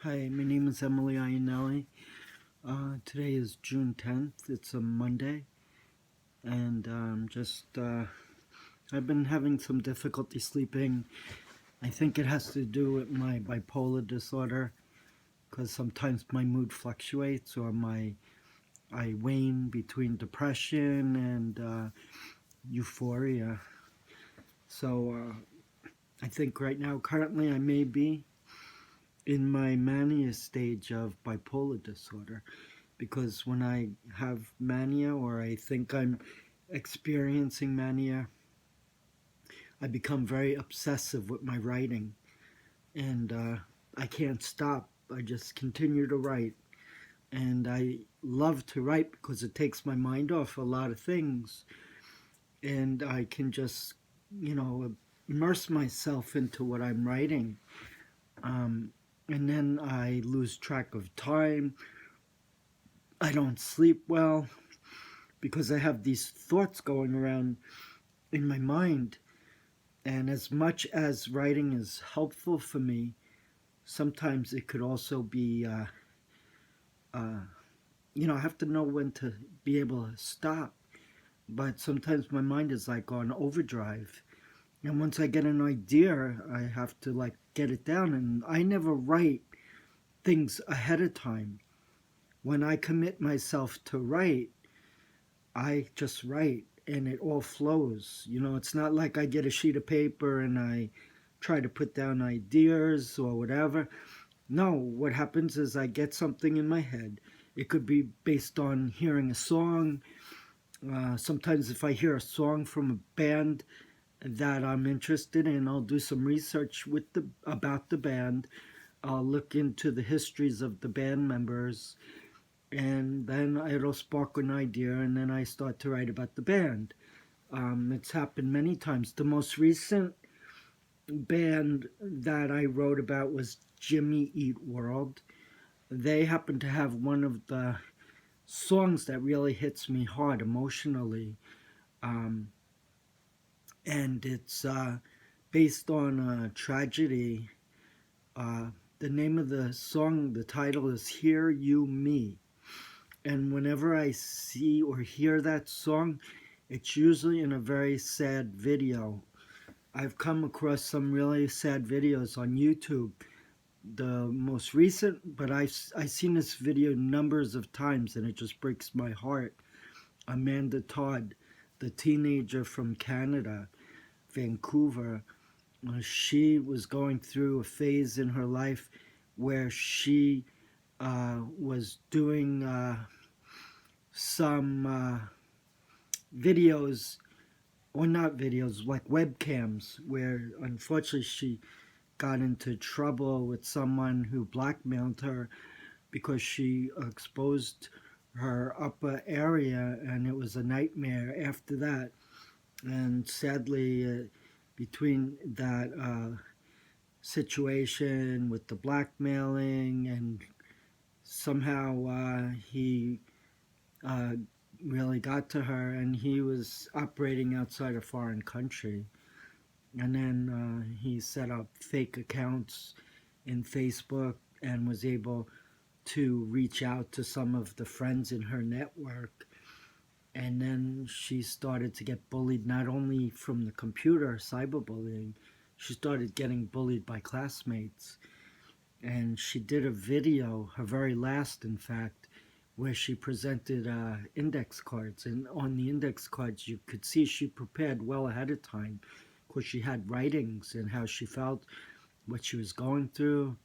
Hi, my name is Emily Ionelli. Today is June 10th. It's a Monday, and I've been having some difficulty sleeping. I think it has to do with my bipolar disorder because sometimes my mood fluctuates or I wane between depression and euphoria. So I think right now, currently, I may be in my mania stage of bipolar disorder because when I have mania or I think I'm experiencing mania, I become very obsessive with my writing and I can't stop. I just continue to write. And I love to write because it takes my mind off a lot of things and I can just, you know, immerse myself into what I'm writing. Um, and then I lose track of time. I don't sleep well because I have these thoughts going around in my mind. And as much as writing is helpful for me, sometimes it could also be, uh, I have to know when to be able to stop. But sometimes my mind is like on overdrive. And once I get an idea, I have to like get it down. And I never write things ahead of time. When I commit myself to write, I just write and it all flows. It's not like I get a sheet of paper and I try to put down ideas or whatever. No, what happens is I get something in my head. It could be based on hearing a song. Sometimes, if I hear a song from a band that I'm interested in, I'll do some research about the band. I'll look into the histories of the band members, and then it'll spark an idea, and then I start to write about the band. It's happened many times. The most recent band that I wrote about was Jimmy Eat World. They happen to have one of the songs that really hits me hard emotionally, um, and it's based on a tragedy. Uh, the name of the song, the title is Hear You Me. And whenever I see or hear that song, it's usually in a very sad video. I've come across some really sad videos on YouTube. The most recent, but I've seen this video numbers of times and it just breaks my heart. Amanda Todd, the teenager from Canada, Vancouver, she was going through a phase in her life where she was doing some videos, or not videos, like webcams, where unfortunately she got into trouble with someone who blackmailed her because she exposed her upper area, and it was a nightmare after that. And sadly, between that situation with the blackmailing, and somehow he uh, really got to her, and he was operating outside a foreign country. And then he set up fake accounts in Facebook and was able to reach out to some of the friends in her network. And then she started to get bullied not only from the computer, cyberbullying, she started getting bullied by classmates. And she did a video, her very last, in fact, where she presented index cards. And on the index cards, you could see she prepared well ahead of time because she had writings and how she felt, what she was going through.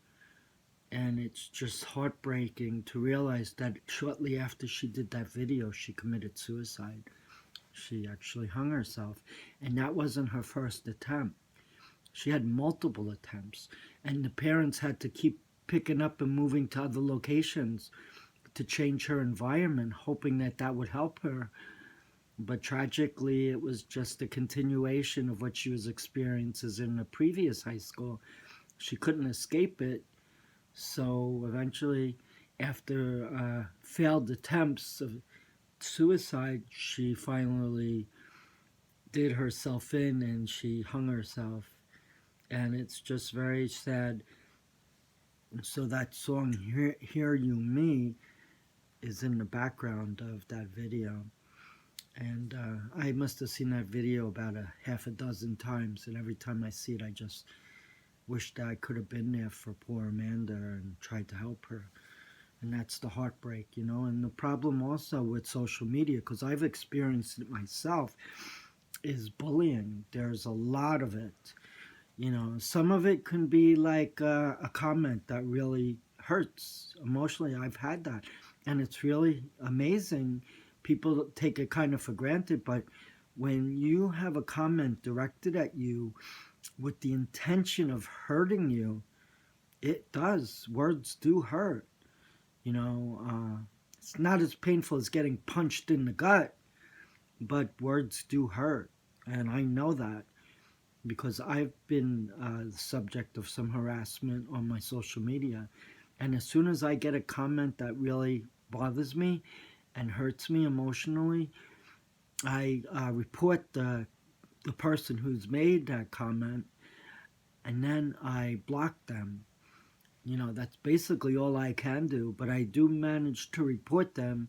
And it's just heartbreaking to realize that shortly after she did that video, she committed suicide. She actually hung herself. And that wasn't her first attempt. She had multiple attempts. And the parents had to keep picking up and moving to other locations to change her environment, hoping that that would help her. But tragically, it was just a continuation of what she was experiencing in the previous high school. She couldn't escape it. So eventually, after failed attempts of suicide, she finally did herself in and she hung herself. And it's just very sad So that song, Hear You Me, is in the background of that video. And I must have seen that video about a half a dozen times, and every time I see it, I just wish that I could have been there for poor Amanda and tried to help her. And that's the heartbreak, you know. And the problem also with social media, because I've experienced it myself, is bullying. There's a lot of it. You know, some of it can be like a comment that really hurts emotionally. I've had that. And it's really amazing. People take it kind of for granted, but when you have a comment directed at you with the intention of hurting you, it does. Words do hurt. You know, it's not as painful as getting punched in the gut, but words do hurt. And I know that because I've been the subject of some harassment on my social media. And as soon as I get a comment that really bothers me and hurts me emotionally, I report the person who's made that comment, and then I block them. You know, that's basically all I can do, but I do manage to report them,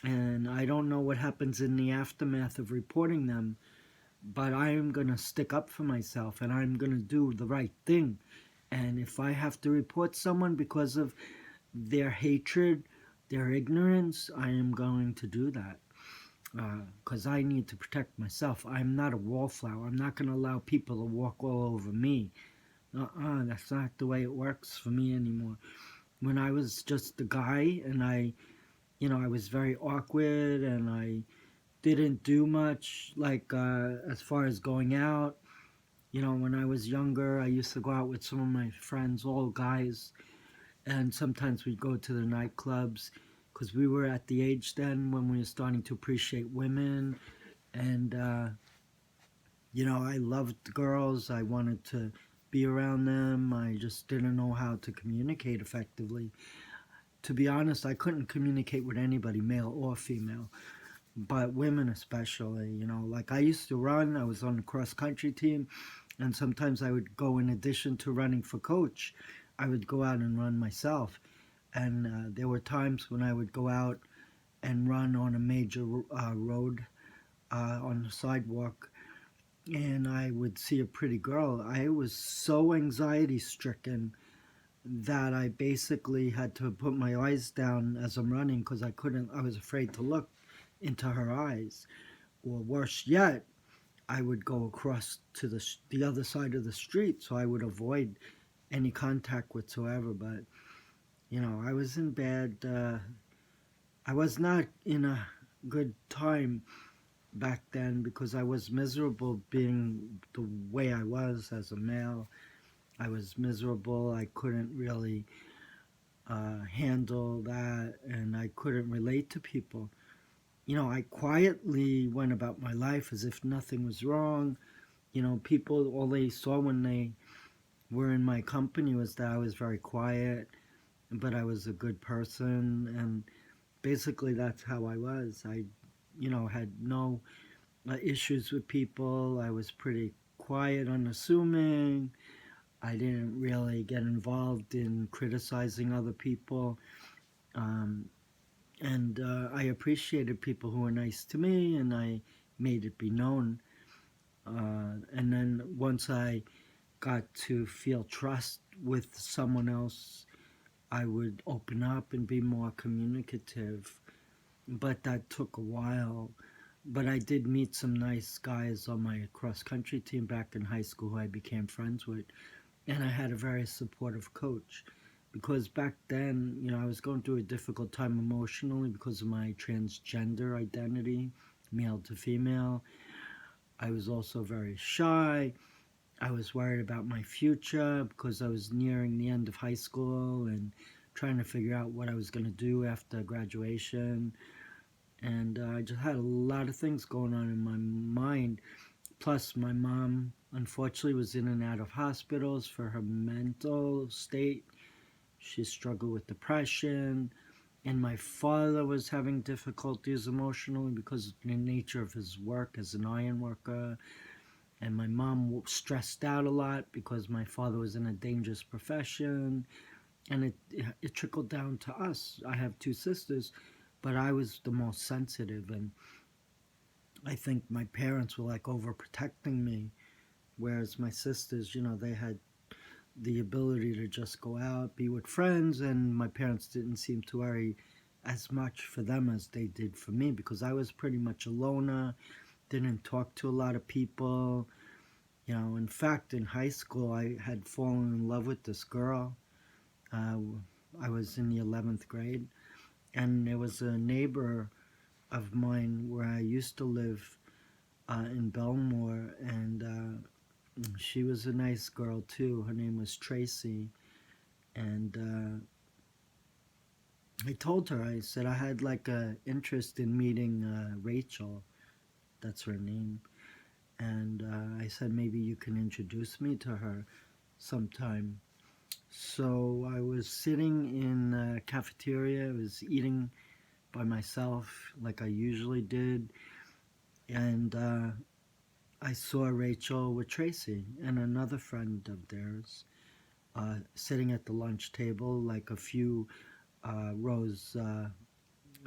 and I don't know what happens in the aftermath of reporting them, but I'm going to stick up for myself and I'm going to do the right thing. And if I have to report someone because of their hatred, their ignorance, I am going to do that because I need to protect myself. I'm not a wallflower. I'm not going to allow people to walk all over me. That's not the way it works for me anymore. When I was just a guy and I was very awkward and I didn't do much, like as far as going out. You know, when I was younger, I used to go out with some of my friends, all guys, and sometimes we'd go to the nightclubs because we were at the age then when we were starting to appreciate women. And, I loved girls. I wanted to be around them. I just didn't know how to communicate effectively. To be honest, I couldn't communicate with anybody, male or female, but women especially. Like I used to run, I was on the cross country team, and sometimes I would go, in addition to running for coach, I would go out and run myself. And there were times when I would go out and run on a major road on the sidewalk, and I would see a pretty girl. I was so anxiety stricken that I basically had to put my eyes down as I'm running because I was afraid to look into her eyes. Or worse yet, I would go across to the other side of the street so I would avoid any contact whatsoever. But, I was in bad, I was not in a good time back then because I was miserable being the way I was as a male. I was miserable. I couldn't really handle that, and I couldn't relate to people. I quietly went about my life as if nothing was wrong. People, all they saw when they were in my company was that I was very quiet, but I was a good person. And basically, that's how I was. I, had no issues with people. I was pretty quiet, unassuming. I didn't really get involved in criticizing other people. Um, and I appreciated people who were nice to me, and I made it be known. And then once I got to feel trust with someone else, I would open up and be more communicative. But that took a while. But I did meet some nice guys on my cross country team back in high school who I became friends with. And I had a very supportive coach because back then, I was going through a difficult time emotionally because of my transgender identity, male to female. I was also very shy. I was worried about my future because I was nearing the end of high school and trying to figure out what I was going to do after graduation. And I just had a lot of things going on in my mind. Plus, my mom, unfortunately, was in and out of hospitals for her mental state. She struggled with depression. And my father was having difficulties emotionally because of the nature of his work as an iron worker. And my mom stressed out a lot because my father was in a dangerous profession. and it trickled down to us. I have two sisters, but I was the most sensitive, and I think my parents were like overprotecting me, whereas my sisters, they had the ability to just go out, be with friends, and my parents didn't seem to worry as much for them as they did for me, because I was pretty much a loner, didn't talk to a lot of people. In fact, in high school, I had fallen in love with this girl. Uh, I was in the 11th grade, and there was a neighbor of mine where I used to live in Belmore, and she was a nice girl too. Her name was Tracy, and I told her, I said I had like a interest in meeting Rachel, that's her name, and I said maybe you can introduce me to her sometime. So I was sitting in the cafeteria, I was eating by myself like I usually did, and I saw Rachel with Tracy and another friend of theirs sitting at the lunch table, like a few rows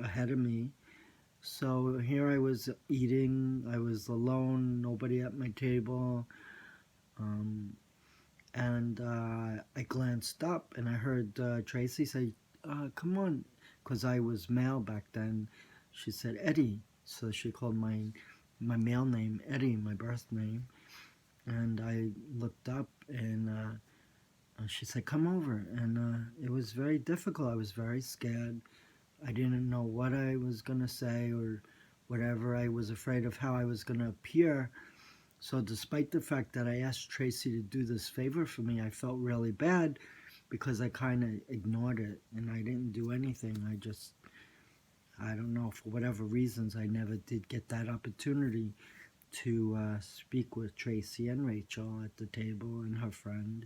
ahead of me. So here I was eating, I was alone, nobody at my table, um, and I glanced up and I heard Tracy say, come on, because I was male back then. She said, Eddie. So she called my male name Eddie, my birth name. And I looked up and she said, come over. And it was very difficult. I was very scared. I didn't know what I was going to say or whatever. I was afraid of how I was going to appear. So despite the fact that I asked Tracy to do this favor for me, I felt really bad because I kind of ignored it and I didn't do anything. I don't know, for whatever reasons, I never did get that opportunity to speak with Tracy and Rachel at the table and her friend.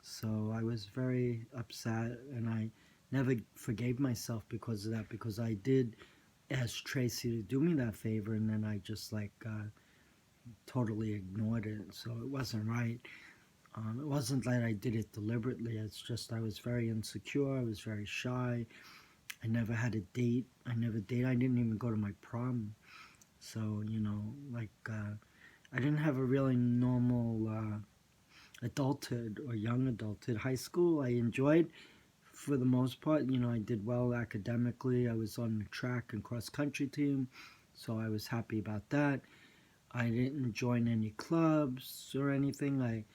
So I was very upset, and I never forgave myself because of that, because I did ask Tracy to do me that favor, and then I just totally ignored it. So it wasn't right. It wasn't that I did it deliberately. It's just I was very insecure. I was very shy. I never had a date. I never dated. I didn't even go to my prom. So, I didn't have a really normal adulthood or young adulthood. High school, I enjoyed for the most part. I did well academically. I was on the track and cross country team, so I was happy about that. I didn't join any clubs or anything. I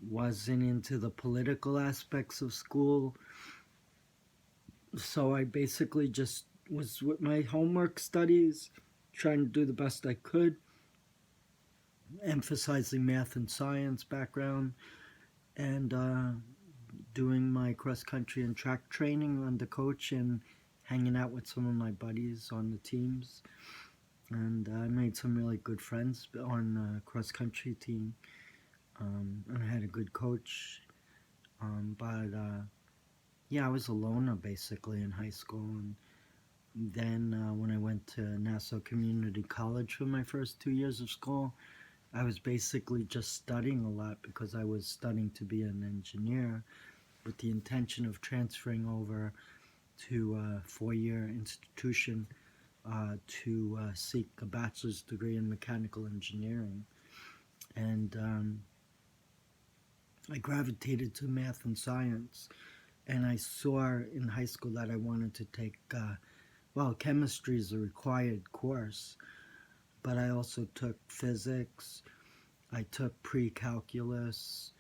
wasn't into the political aspects of school. So I basically just was with my homework studies, trying to do the best I could, emphasizing math and science background, and doing my cross country and track training under coach and hanging out with some of my buddies on the teams. And I made some really good friends on the cross country team. And I had a good coach. But yeah, I was a loner basically in high school. And then when I went to Nassau Community College for my first 2 years of school, I was basically just studying a lot because I was studying to be an engineer with the intention of transferring over to a four-year institution to seek a bachelor's degree in mechanical engineering. And I gravitated to math and science. And I saw in high school that I wanted to take, chemistry is a required course, but I also took physics, I took pre-calculus,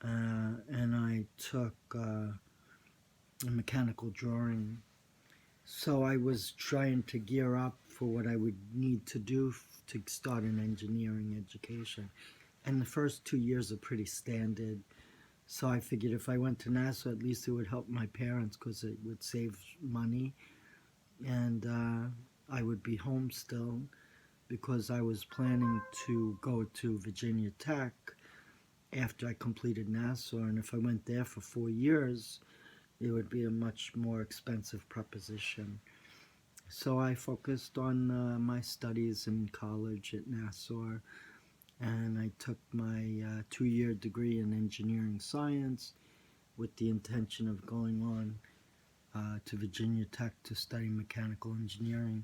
and I took mechanical drawing. So I was trying to gear up for what I would need to do to start an engineering education. And the first 2 years are pretty standard. So I figured if I went to Nassau, at least it would help my parents because it would save money. And I would be home still because I was planning to go to Virginia Tech after I completed Nassau. And if I went there for 4 years, it would be a much more expensive proposition. So I focused on my studies in college at Nassau, and I took my 2-year degree in engineering science, with the intention of going on to Virginia Tech to study mechanical engineering.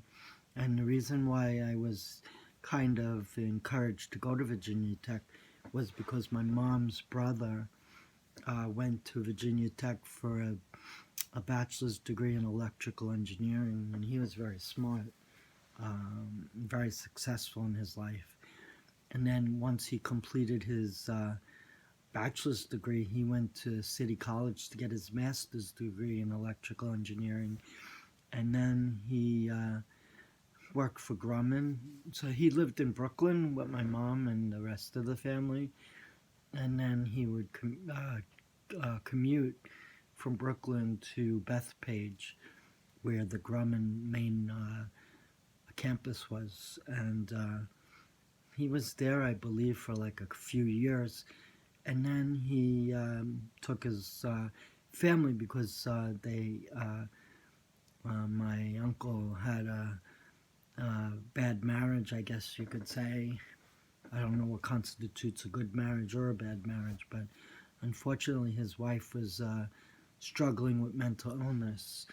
And the reason why I was kind of encouraged to go to Virginia Tech was because my mom's brother went to Virginia Tech for a bachelor's degree in electrical engineering, and he was very smart, very successful in his life. And then once he completed his bachelor's degree, he went to City College to get his master's degree in electrical engineering. And then he worked for Grumman. So he lived in Brooklyn with my mom and the rest of the family. And then he would commute from Brooklyn to Bethpage, where the Grumman main campus was. And he was there, I believe, for like a few years. And then he took his family because my uncle had a bad marriage, I guess you could say. I don't know what constitutes a good marriage or a bad marriage, but unfortunately his wife was struggling with mental illness,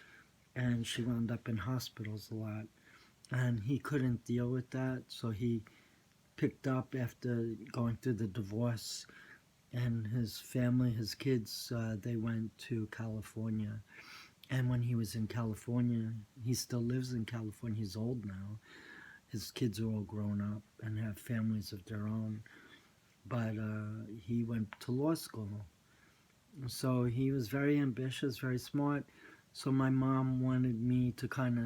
and she wound up in hospitals a lot. And he couldn't deal with that, so he picked up after going through the divorce, and his family, his kids, they went to California. And when he was in California, he still lives in California. He's old now. His kids are all grown up and have families of their own. But he went to law school. So he was very ambitious, very smart. So my mom wanted me to kind of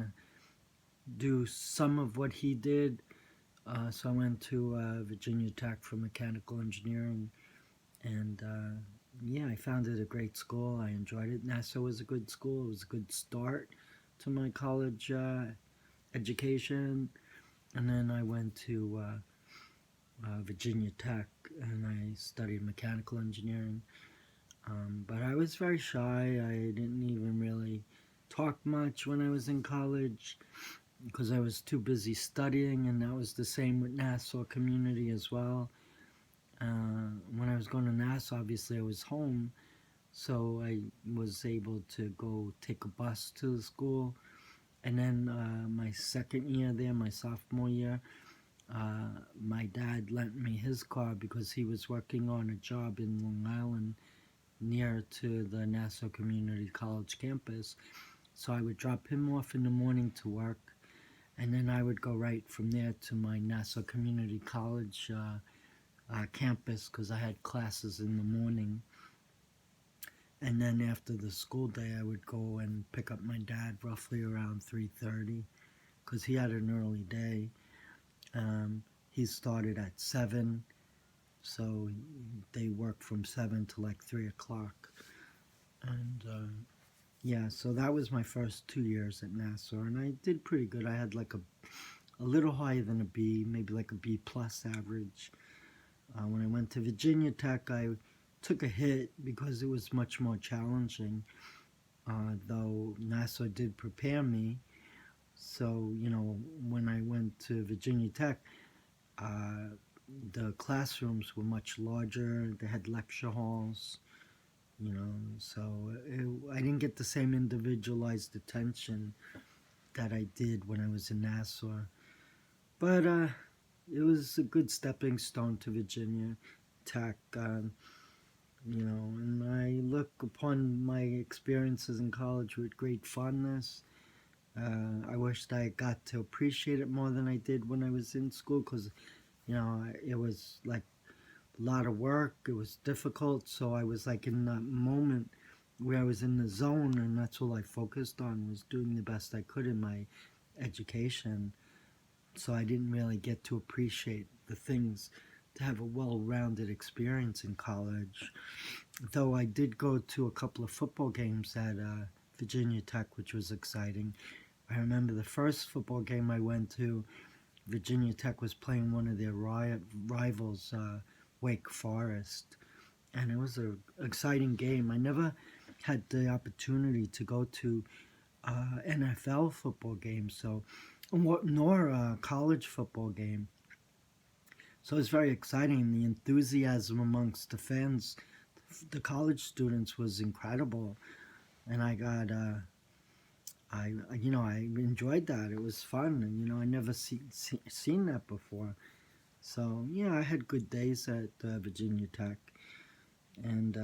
do some of what he did. So I went to Virginia Tech for mechanical engineering. And yeah, I found it a great school. I enjoyed it. Nassau was a good school. It was a good start to my college education. And then I went to Virginia Tech and I studied mechanical engineering. But I was very shy. I didn't even really talk much when I was in college because I was too busy studying, and that was the same with Nassau community as well. When I was going to Nassau, obviously I was home, so I was able to go take a bus to the school. And then my second year there, my sophomore year, my dad lent me his car because he was working on a job in Long Island near to the Nassau Community College campus. So I would drop him off in the morning to work, and then I would go right from there to my Nassau Community College campus because I had classes in the morning. And then after the school day, I would go and pick up my dad roughly around 3:30 because he had an early day. He started at 7, so they worked from 7 to like 3 o'clock. And yeah, so that was my first 2 years at Nassau, and I did pretty good. I had like a little higher than a B, maybe like a B plus average. When I went to Virginia Tech, I took a hit because it was much more challenging, though Nassau did prepare me. So, you know, when I went to Virginia Tech, the classrooms were much larger. They had lecture halls, you know, so I didn't get the same individualized attention that I did when I was in Nassau. But it was a good stepping stone to Virginia Tech, you know, and I look upon my experiences in college with great fondness. I wished I got to appreciate it more than I did when I was in school because, you know, it was like a lot of work. It was difficult. So I was like in that moment where I was in the zone, and that's all I focused on was doing the best I could in my education. So I didn't really get to appreciate the things, to have a well-rounded experience in college. Though I did go to a couple of football games at Virginia Tech, which was exciting. I remember the first football game I went to, Virginia Tech was playing one of their rivals, Wake Forest. And it was an exciting game. I never had the opportunity to go to NFL football games, so nor a college football game. So it was very exciting. The enthusiasm amongst the fans the college students was incredible, and I got I enjoyed that. It was fun, and I never seen that before. So yeah, I had good days at Virginia Tech, and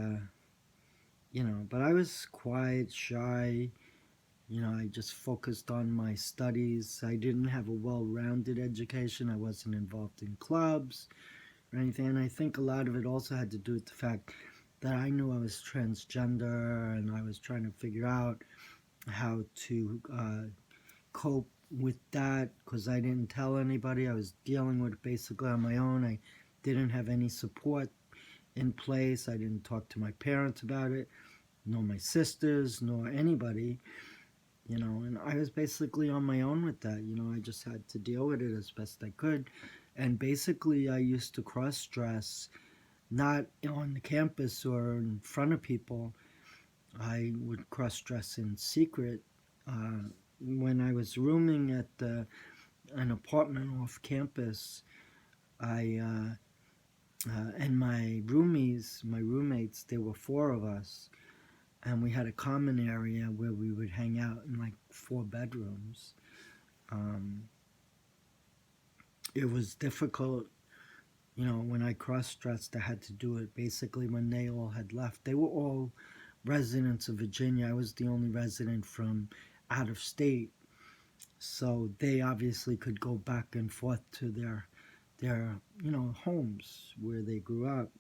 but I was quiet, shy. I just focused on my studies. I didn't have a well-rounded education. I wasn't involved in clubs or anything, and I think a lot of it also had to do with the fact that I knew I was transgender, and I was trying to figure out how to cope with that because I didn't tell anybody. I was dealing with it basically on my own. I didn't have any support in place. I didn't talk to my parents about it, nor my sisters, nor anybody, and I was basically on my own with that. I just had to deal with it as best I could. And basically, I used to cross dress, not on the campus or in front of people. I would cross dress in secret. When I was rooming at an apartment off campus, I and my roommates, there were four of us, and we had a common area where we would hang out in like four bedrooms. Um, it was difficult, when I cross-dressed. I had to do it basically when they all had left. They were all residents of Virginia. I was the only resident from out of state, so they obviously could go back and forth to their homes where they grew up,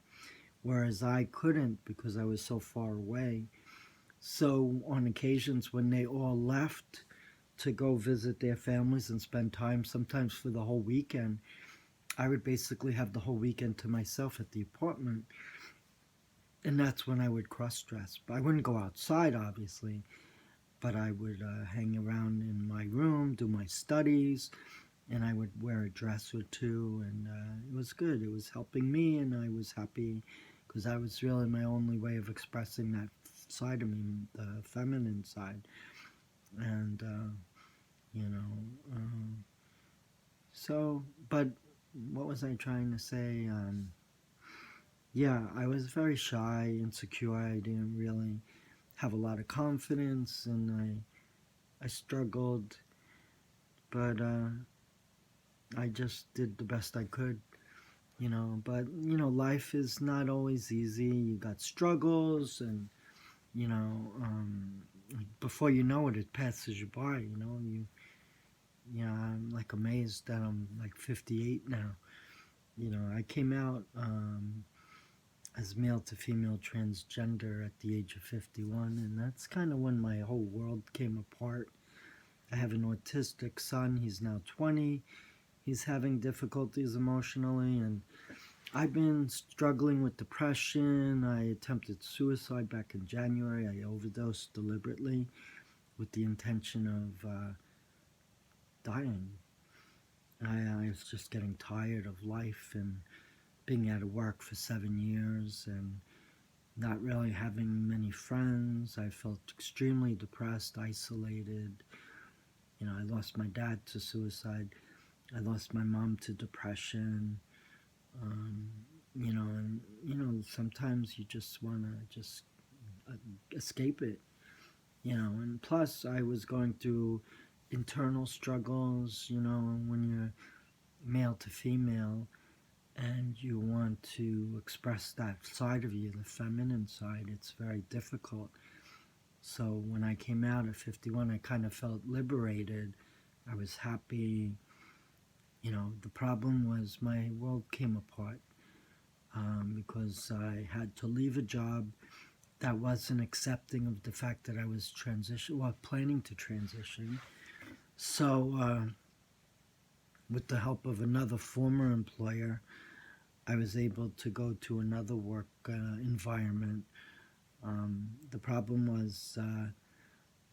whereas I couldn't because I was so far away. So on occasions when they all left to go visit their families and spend time, sometimes for the whole weekend, I would basically have the whole weekend to myself at the apartment. And that's when I would cross dress. But I wouldn't go outside, obviously, but I would hang around in my room, do my studies, and I would wear a dress or two. And it was good. It was helping me, and I was happy because that was really my only way of expressing that side of me, the feminine side. And, you know, so, but what was I trying to say? Yeah, I was very shy, insecure. I didn't really have a lot of confidence, and I struggled, but I just did the best I could, But life is not always easy. You got struggles, and you know, um, before you know it, it passes you by. I'm like amazed that I'm like 58 now. I came out as male to female transgender at the age of 51, and that's kind of when my whole world came apart. I have an autistic son. He's now 20. He's having difficulties emotionally, and I've been struggling with depression. I attempted suicide back in January. I overdosed deliberately with the intention of dying. I was just getting tired of life and being out of work for 7 years and not really having many friends. I felt extremely depressed, isolated. I lost my dad to suicide. I lost my mom to depression. Um, sometimes you just want to just uh, escape it, and plus I was going through internal struggles, when you're male to female and you want to express that side of you, the feminine side. It's very difficult. So when I came out at 51, I kind of felt liberated. I was happy. The problem was my world came apart because I had to leave a job that wasn't accepting of the fact that I was planning to transition. So, with the help of another former employer, I was able to go to another work environment. The problem was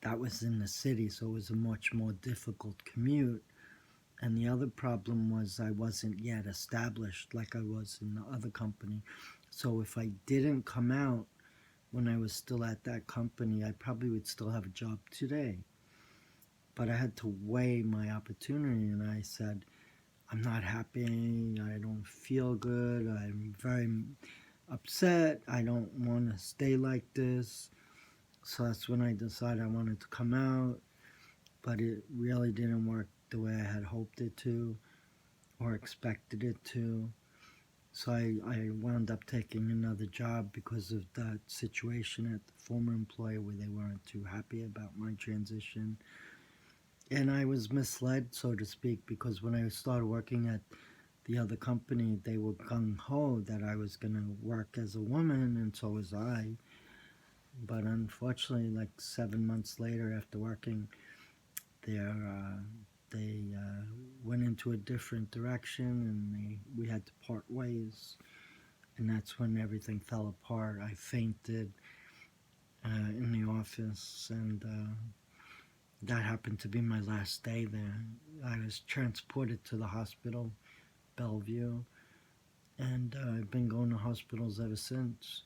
that was in the city, so it was a much more difficult commute. And the other problem was I wasn't yet established like I was in the other company. So if I didn't come out when I was still at that company, I probably would still have a job today. But I had to weigh my opportunity, and I said, I'm not happy. I don't feel good. I'm very upset. I don't want to stay like this. So that's when I decided I wanted to come out, but it really didn't work the way I had hoped it to or expected it to. So I wound up taking another job because of that situation at the former employer where they weren't too happy about my transition. And I was misled, so to speak, because when I started working at the other company, they were gung ho that I was going to work as a woman, and so was I. But unfortunately, like 7 months later, after working there, they went into a different direction, and we had to part ways. And that's when everything fell apart. I fainted in the office, and that happened to be my last day there. I was transported to the hospital, Bellevue, and I've been going to hospitals ever since.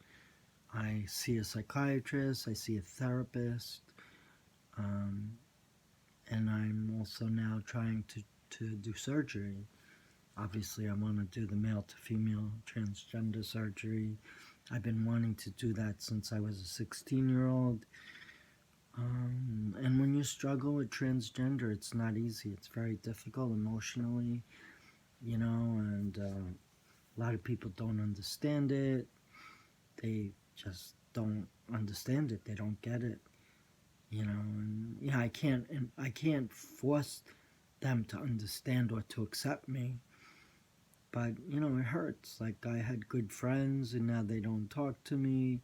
I see a psychiatrist, I see a therapist, um, and I'm also now trying to do surgery. Obviously, I want to do the male to female transgender surgery. I've been wanting to do that since I was a 16-year-old. And when you struggle with transgender, it's not easy. It's very difficult emotionally, and a lot of people don't understand it. They just don't understand it. They don't get it, And yeah, I can't force them to understand or to accept me. But it hurts. Like I had good friends, and now they don't talk to me.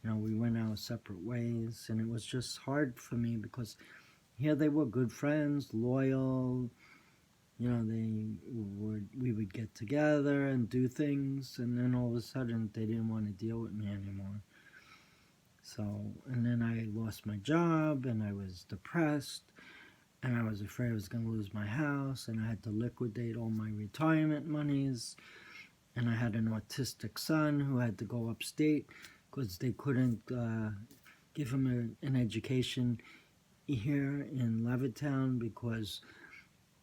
We went our separate ways, and it was just hard for me because here they were good friends, loyal. We would get together and do things, and then all of a sudden they didn't want to deal with me anymore. So, and then I lost my job, and I was depressed, and I was afraid I was going to lose my house, and I had to liquidate all my retirement monies, and I had an autistic son who had to go upstate because they couldn't give him an education here in Levittown because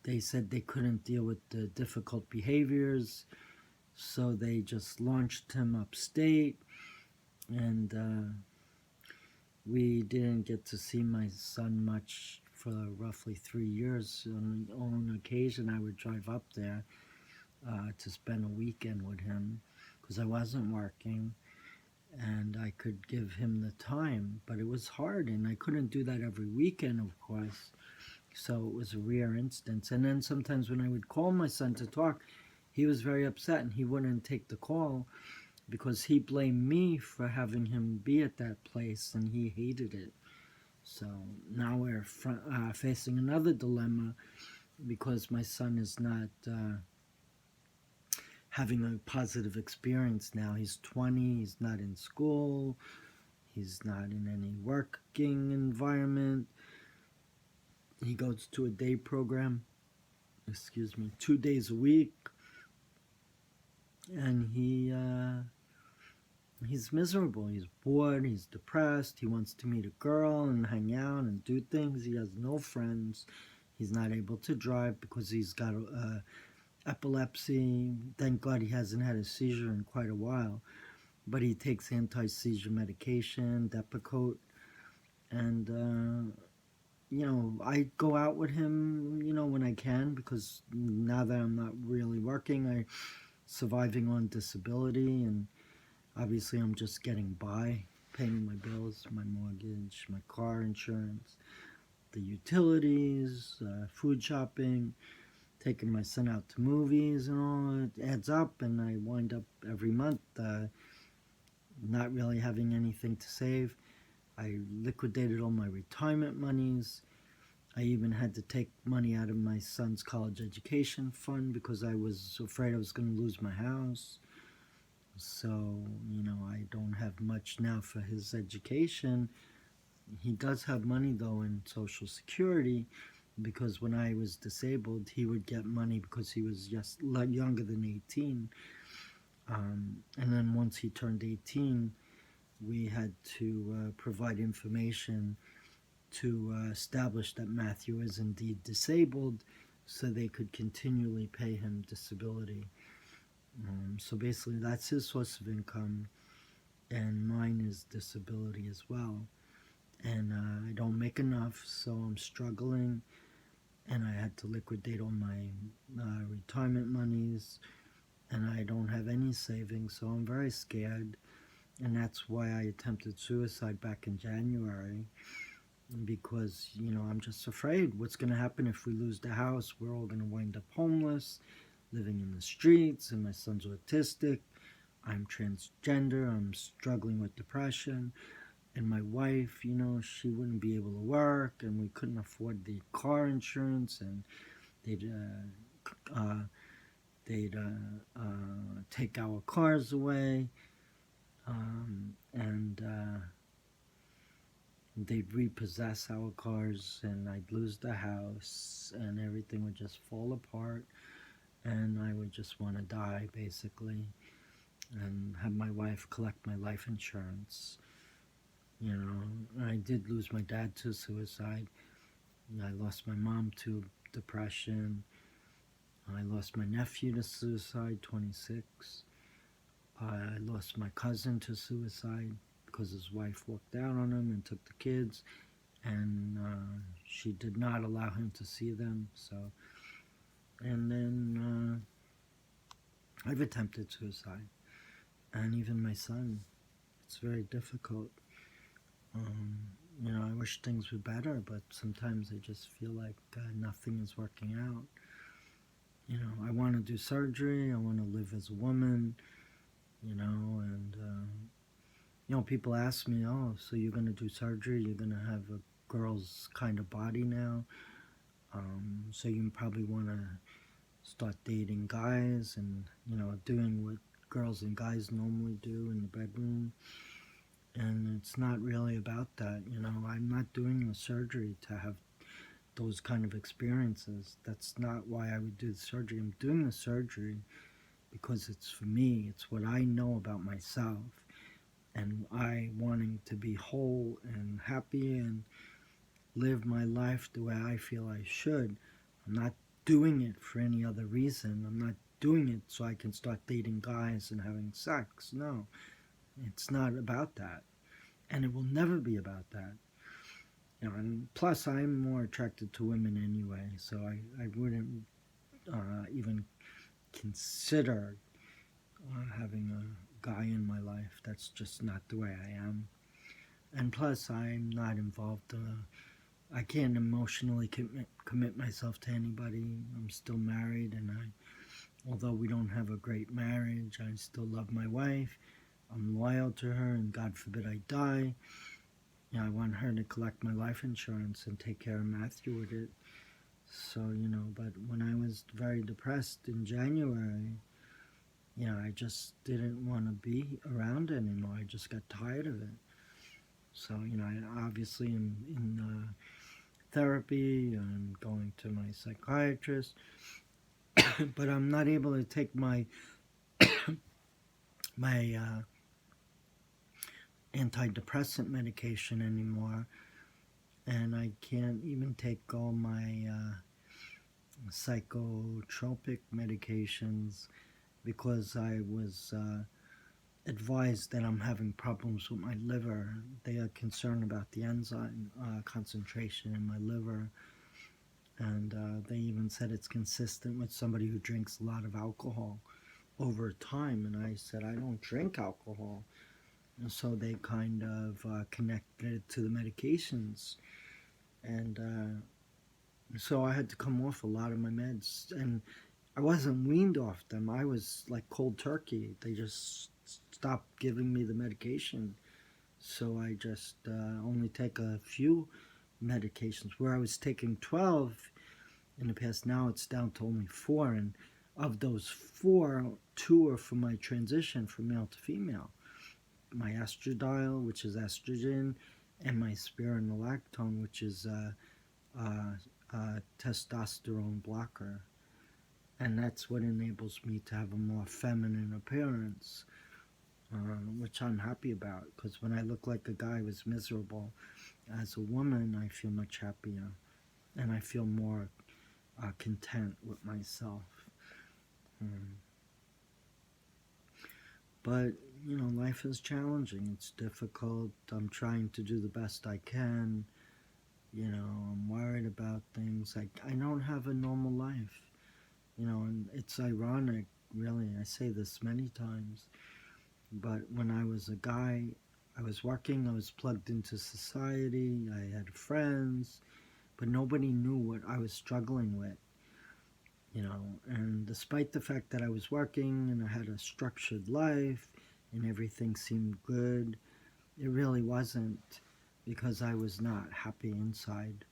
they said they couldn't deal with the difficult behaviors, so they just launched him upstate, and we didn't get to see my son much for roughly 3 years. On occasion, I would drive up there to spend a weekend with him because I wasn't working, and I could give him the time, but it was hard, and I couldn't do that every weekend, of course. So it was a rare instance. And then sometimes when I would call my son to talk, he was very upset and he wouldn't take the call because he blamed me for having him be at that place, and he hated it. So now we're facing another dilemma because my son is not having a positive experience now. He's 20, he's not in school, he's not in any working environment. He goes to a day program, 2 days a week, and he's miserable. He's bored, he's depressed, he wants to meet a girl and hang out and do things. He has no friends. He's not able to drive because he's got epilepsy. Thank God he hasn't had a seizure in quite a while, but he takes anti-seizure medication, Depakote, and I go out with him, when I can, because now that I'm not really working, I'm surviving on disability, and obviously I'm just getting by, paying my bills, my mortgage, my car insurance, the utilities, food shopping, taking my son out to movies and all. It adds up, and I wind up every month not really having anything to save. I liquidated all my retirement monies. I even had to take money out of my son's college education fund because I was afraid I was going to lose my house. So, I don't have much now for his education. He does have money, though, in Social Security, because when I was disabled, he would get money because he was just younger than 18. And then once he turned 18, we had to provide information to establish that Matthew is indeed disabled so they could continually pay him disability. So basically, that's his source of income, and mine is disability as well. And I don't make enough, so I'm struggling. And I had to liquidate all my retirement monies, and I don't have any savings, so I'm very scared. And that's why I attempted suicide back in January, because I'm just afraid what's going to happen if we lose the house. We're all going to wind up homeless, living in the streets, and my son's autistic. I'm transgender. I'm struggling with depression. And my wife, she wouldn't be able to work, and we couldn't afford the car insurance, and they'd take our cars away, and they'd repossess our cars, and I'd lose the house, and everything would just fall apart, and I would just want to die, basically, and have my wife collect my life insurance. I did lose my dad to suicide. I lost my mom to depression. I lost my nephew to suicide, 26. I lost my cousin to suicide because his wife walked out on him and took the kids, and she did not allow him to see them. And then I've attempted suicide, and even my son. It's very difficult. I wish things were better, but sometimes I just feel like nothing is working out. I want to do surgery. I want to live as a woman, and people ask me, oh, so you're going to do surgery? You're going to have a girl's kind of body now? So you probably want to start dating guys and, doing what girls and guys normally do in the bedroom. And it's not really about that. I'm not doing the surgery to have those kind of experiences. That's not why I would do the surgery. I'm doing the surgery because it's for me. It's what I know about myself, and I wanting to be whole and happy and live my life the way I feel I should. I'm not doing it for any other reason. I'm not doing it so I can start dating guys and having sex. No, it's not about that, and it will never be about that. And plus, I'm more attracted to women anyway, so I wouldn't even consider having a guy in my life. That's just not the way I am. And plus, I'm not involved. I can't emotionally commit myself to anybody. I'm still married, and although we don't have a great marriage, I still love my wife. I'm loyal to her, and God forbid I die. I want her to collect my life insurance and take care of Matthew with it. So, but when I was very depressed in January, I just didn't want to be around it anymore. I just got tired of it. So, I obviously am in therapy. I'm going to my psychiatrist, but I'm not able to take my antidepressant medication anymore, and I can't even take all my psychotropic medications because I was advised that I'm having problems with my liver. They are concerned about the enzyme concentration in my liver, and they even said it's consistent with somebody who drinks a lot of alcohol over time. And I said, I don't drink alcohol. And so they kind of connected it to the medications. And so I had to come off a lot of my meds. And I wasn't weaned off them. I was like cold turkey. They just stopped giving me the medication. So I just only take a few medications. Where I was taking 12 in the past, now it's down to only 4. And of those 4, 2 are for my transition from male to female. My estradiol, which is estrogen, and my spironolactone, which is a testosterone blocker. And that's what enables me to have a more feminine appearance, which I'm happy about, because when I look like a guy who's miserable, as a woman, I feel much happier, and I feel more content with myself. But, life is challenging. It's difficult. I'm trying to do the best I can. I'm worried about things. I don't have a normal life. And it's ironic, really. I say this many times. But when I was a guy, I was working, I was plugged into society, I had friends, but nobody knew what I was struggling with. And despite the fact that I was working and I had a structured life and everything seemed good, it really wasn't, because I was not happy inside.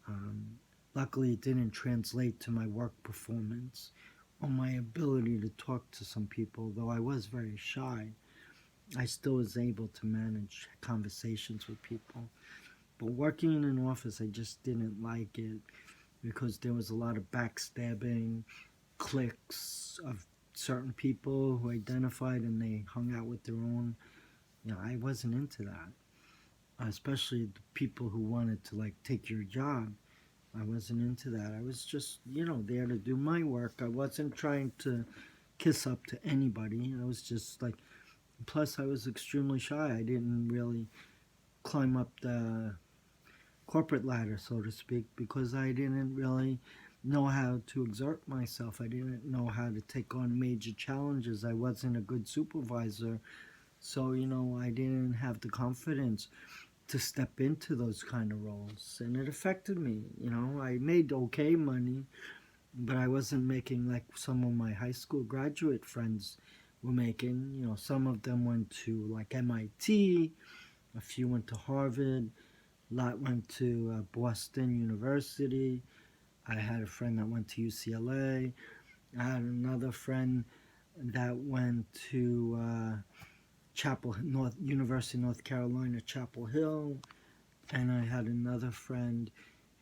Um, Luckily, it didn't translate to my work performance or my ability to talk to some people. Though I was very shy, I still was able to manage conversations with people. But working in an office, I just didn't like it, because there was a lot of backstabbing, cliques of certain people who identified and they hung out with their own. I wasn't into that. Especially the people who wanted to like take your job. I wasn't into that. I was just, there to do my work. I wasn't trying to kiss up to anybody. I was just like, plus I was extremely shy. I didn't really climb up the corporate ladder, so to speak, because I didn't really know how to exert myself. I didn't know how to take on major challenges. I wasn't a good supervisor. So, I didn't have the confidence to step into those kind of roles. And it affected me. I made okay money, but I wasn't making like some of my high school graduate friends were making. Some of them went to like MIT, a few went to Harvard, a lot went to Boston University. I had a friend that went to UCLA. I had another friend that went to University of North Carolina, Chapel Hill, and I had another friend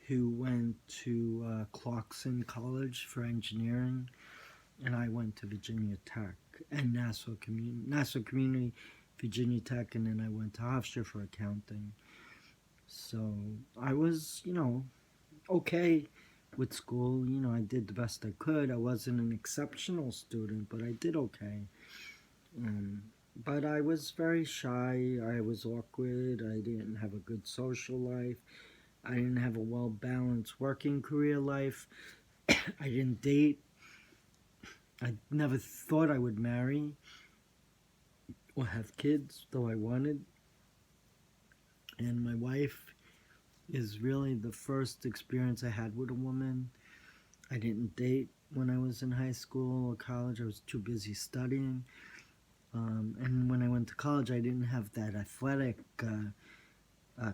who went to Clarkson College for engineering, and I went to Virginia Tech and Nassau Community, Virginia Tech, and then I went to Hofstra for accounting. So I was, okay with school. I did the best I could. I wasn't an exceptional student, but I did okay. Um, but I was very shy. I was awkward. I didn't have a good social life. I didn't have a well balanced working career life. I didn't date. I never thought I would marry or have kids, though I wanted. And my wife is really the first experience I had with a woman. I didn't date when I was in high school or college. I was too busy studying. And when I went to college, I didn't have that athletic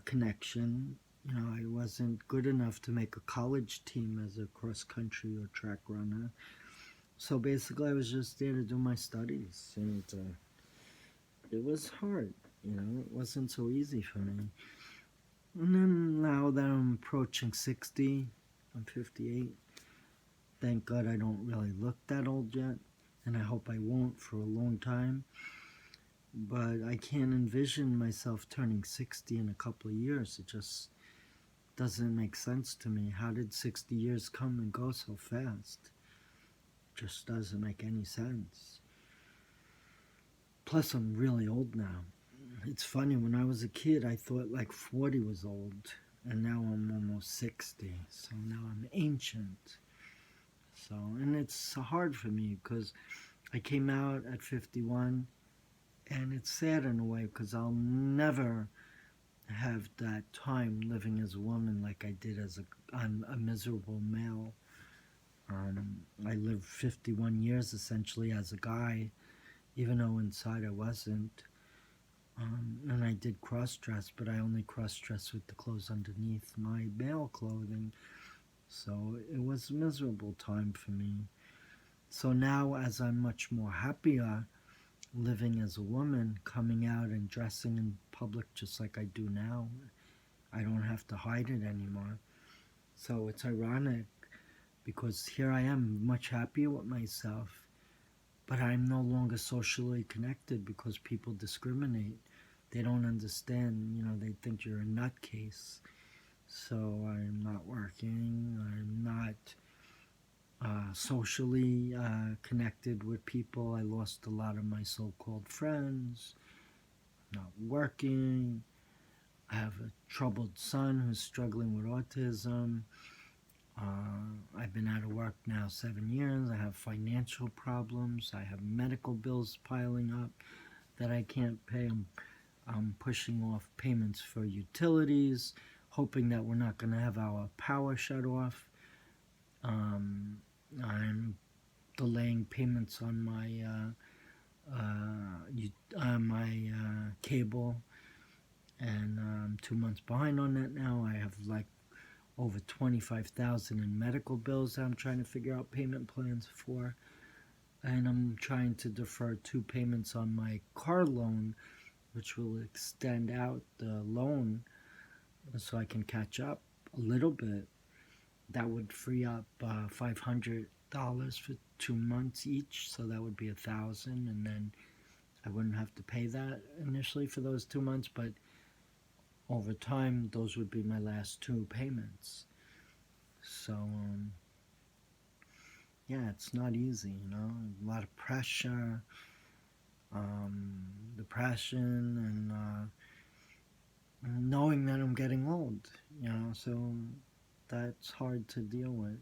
connection. I wasn't good enough to make a college team as a cross country or track runner. So basically, I was just there to do my studies, and it was hard. It wasn't so easy for me. And then now that I'm approaching 60, I'm 58. Thank God I don't really look that old yet, and I hope I won't for a long time. But I can't envision myself turning 60 in a couple of years. It just doesn't make sense to me. How did 60 years come and go so fast? Just doesn't make any sense. Plus, I'm really old now. It's funny, when I was a kid, I thought like 40 was old, and now I'm almost 60. So now I'm ancient. So, and it's hard for me because I came out at 51, and it's sad in a way because I'll never have that time living as a woman like I did as a miserable male. I lived 51 years essentially as a guy, even though inside I wasn't. And I did cross dress, but I only cross dressed with the clothes underneath my male clothing. So it was a miserable time for me. So now, as I'm much more happier living as a woman, coming out and dressing in public just like I do now, I don't have to hide it anymore. So it's ironic because here I am much happier with myself, but I'm no longer socially connected because people discriminate. They don't understand, they think you're a nutcase. So I'm not working, I'm not socially connected with people. I lost a lot of my so-called friends, not working. I have a troubled son who's struggling with autism. I've been out of work now 7 years. I have financial problems. I have medical bills piling up that I can't pay. I'm pushing off payments for utilities, hoping that we're not going to have our power shut off. I'm delaying payments on my cable, and I'm 2 months behind on that now. I have like over 25,000 in medical bills that I'm trying to figure out payment plans for, and I'm trying to defer 2 payments on my car loan, which will extend out the loan so I can catch up a little bit. That would free up $500 for 2 months each, so that would be 1,000, and then I wouldn't have to pay that initially for those 2 months, but over time, those would be my last 2 payments. So, yeah, it's not easy, a lot of pressure, depression, and knowing that I'm getting old, so that's hard to deal with.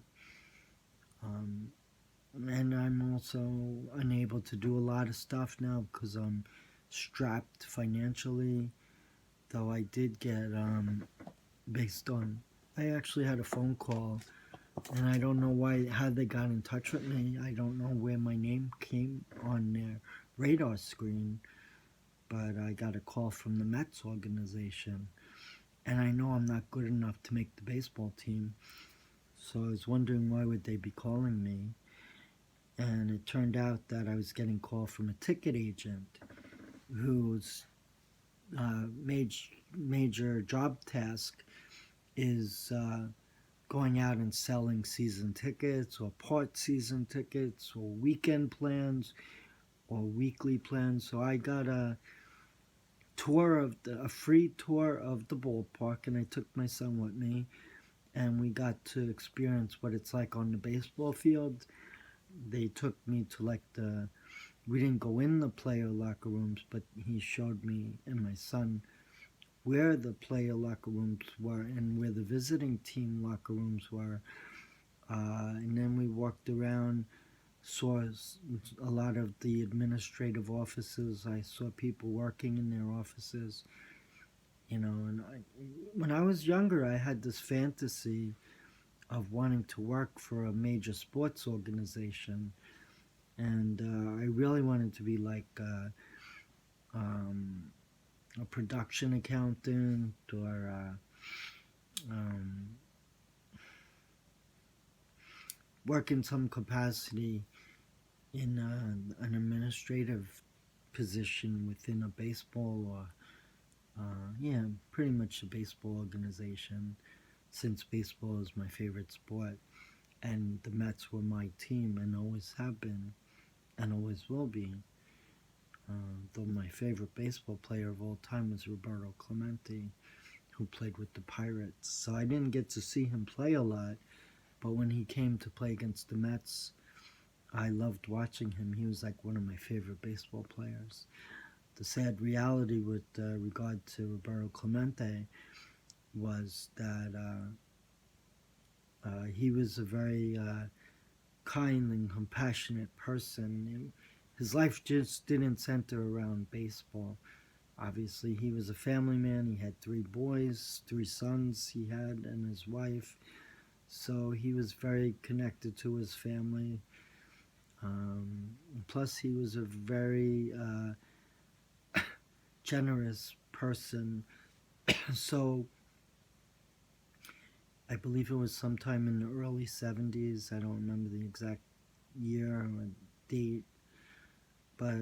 And I'm also unable to do a lot of stuff now because I'm strapped financially, though I did get, I actually had a phone call, and I don't know how they got in touch with me. I don't know where my name came on their radar screen, but I got a call from the Mets organization, and I know I'm not good enough to make the baseball team, so I was wondering why would they be calling me, and it turned out that I was getting a call from a ticket agent whose major job task is going out and selling season tickets or part season tickets or weekend plans or weekly plans. So I got a free tour of the ballpark, and I took my son with me, and we got to experience what it's like on the baseball field. They took me to we didn't go in the player locker rooms, but he showed me and my son where the player locker rooms were and where the visiting team locker rooms were. And then we walked around, saw a lot of the administrative offices. I saw people working in their offices, and when I was younger, I had this fantasy of wanting to work for a major sports organization, and I really wanted to be like a production accountant or work in some capacity in an administrative position within a baseball or pretty much a baseball organization, since baseball is my favorite sport and the Mets were my team and always have been and always will be. Though my favorite baseball player of all time was Roberto Clemente, who played with the Pirates. So I didn't get to see him play a lot, but when he came to play against the Mets, I loved watching him. He was like one of my favorite baseball players. The sad reality with regard to Roberto Clemente was that he was a very kind and compassionate person. His life just didn't center around baseball. Obviously, he was a family man. He had 3 sons he had, and his wife. So he was very connected to his family. Plus, he was a very generous person. So I believe it was sometime in the early 70s. I don't remember the exact year or date. But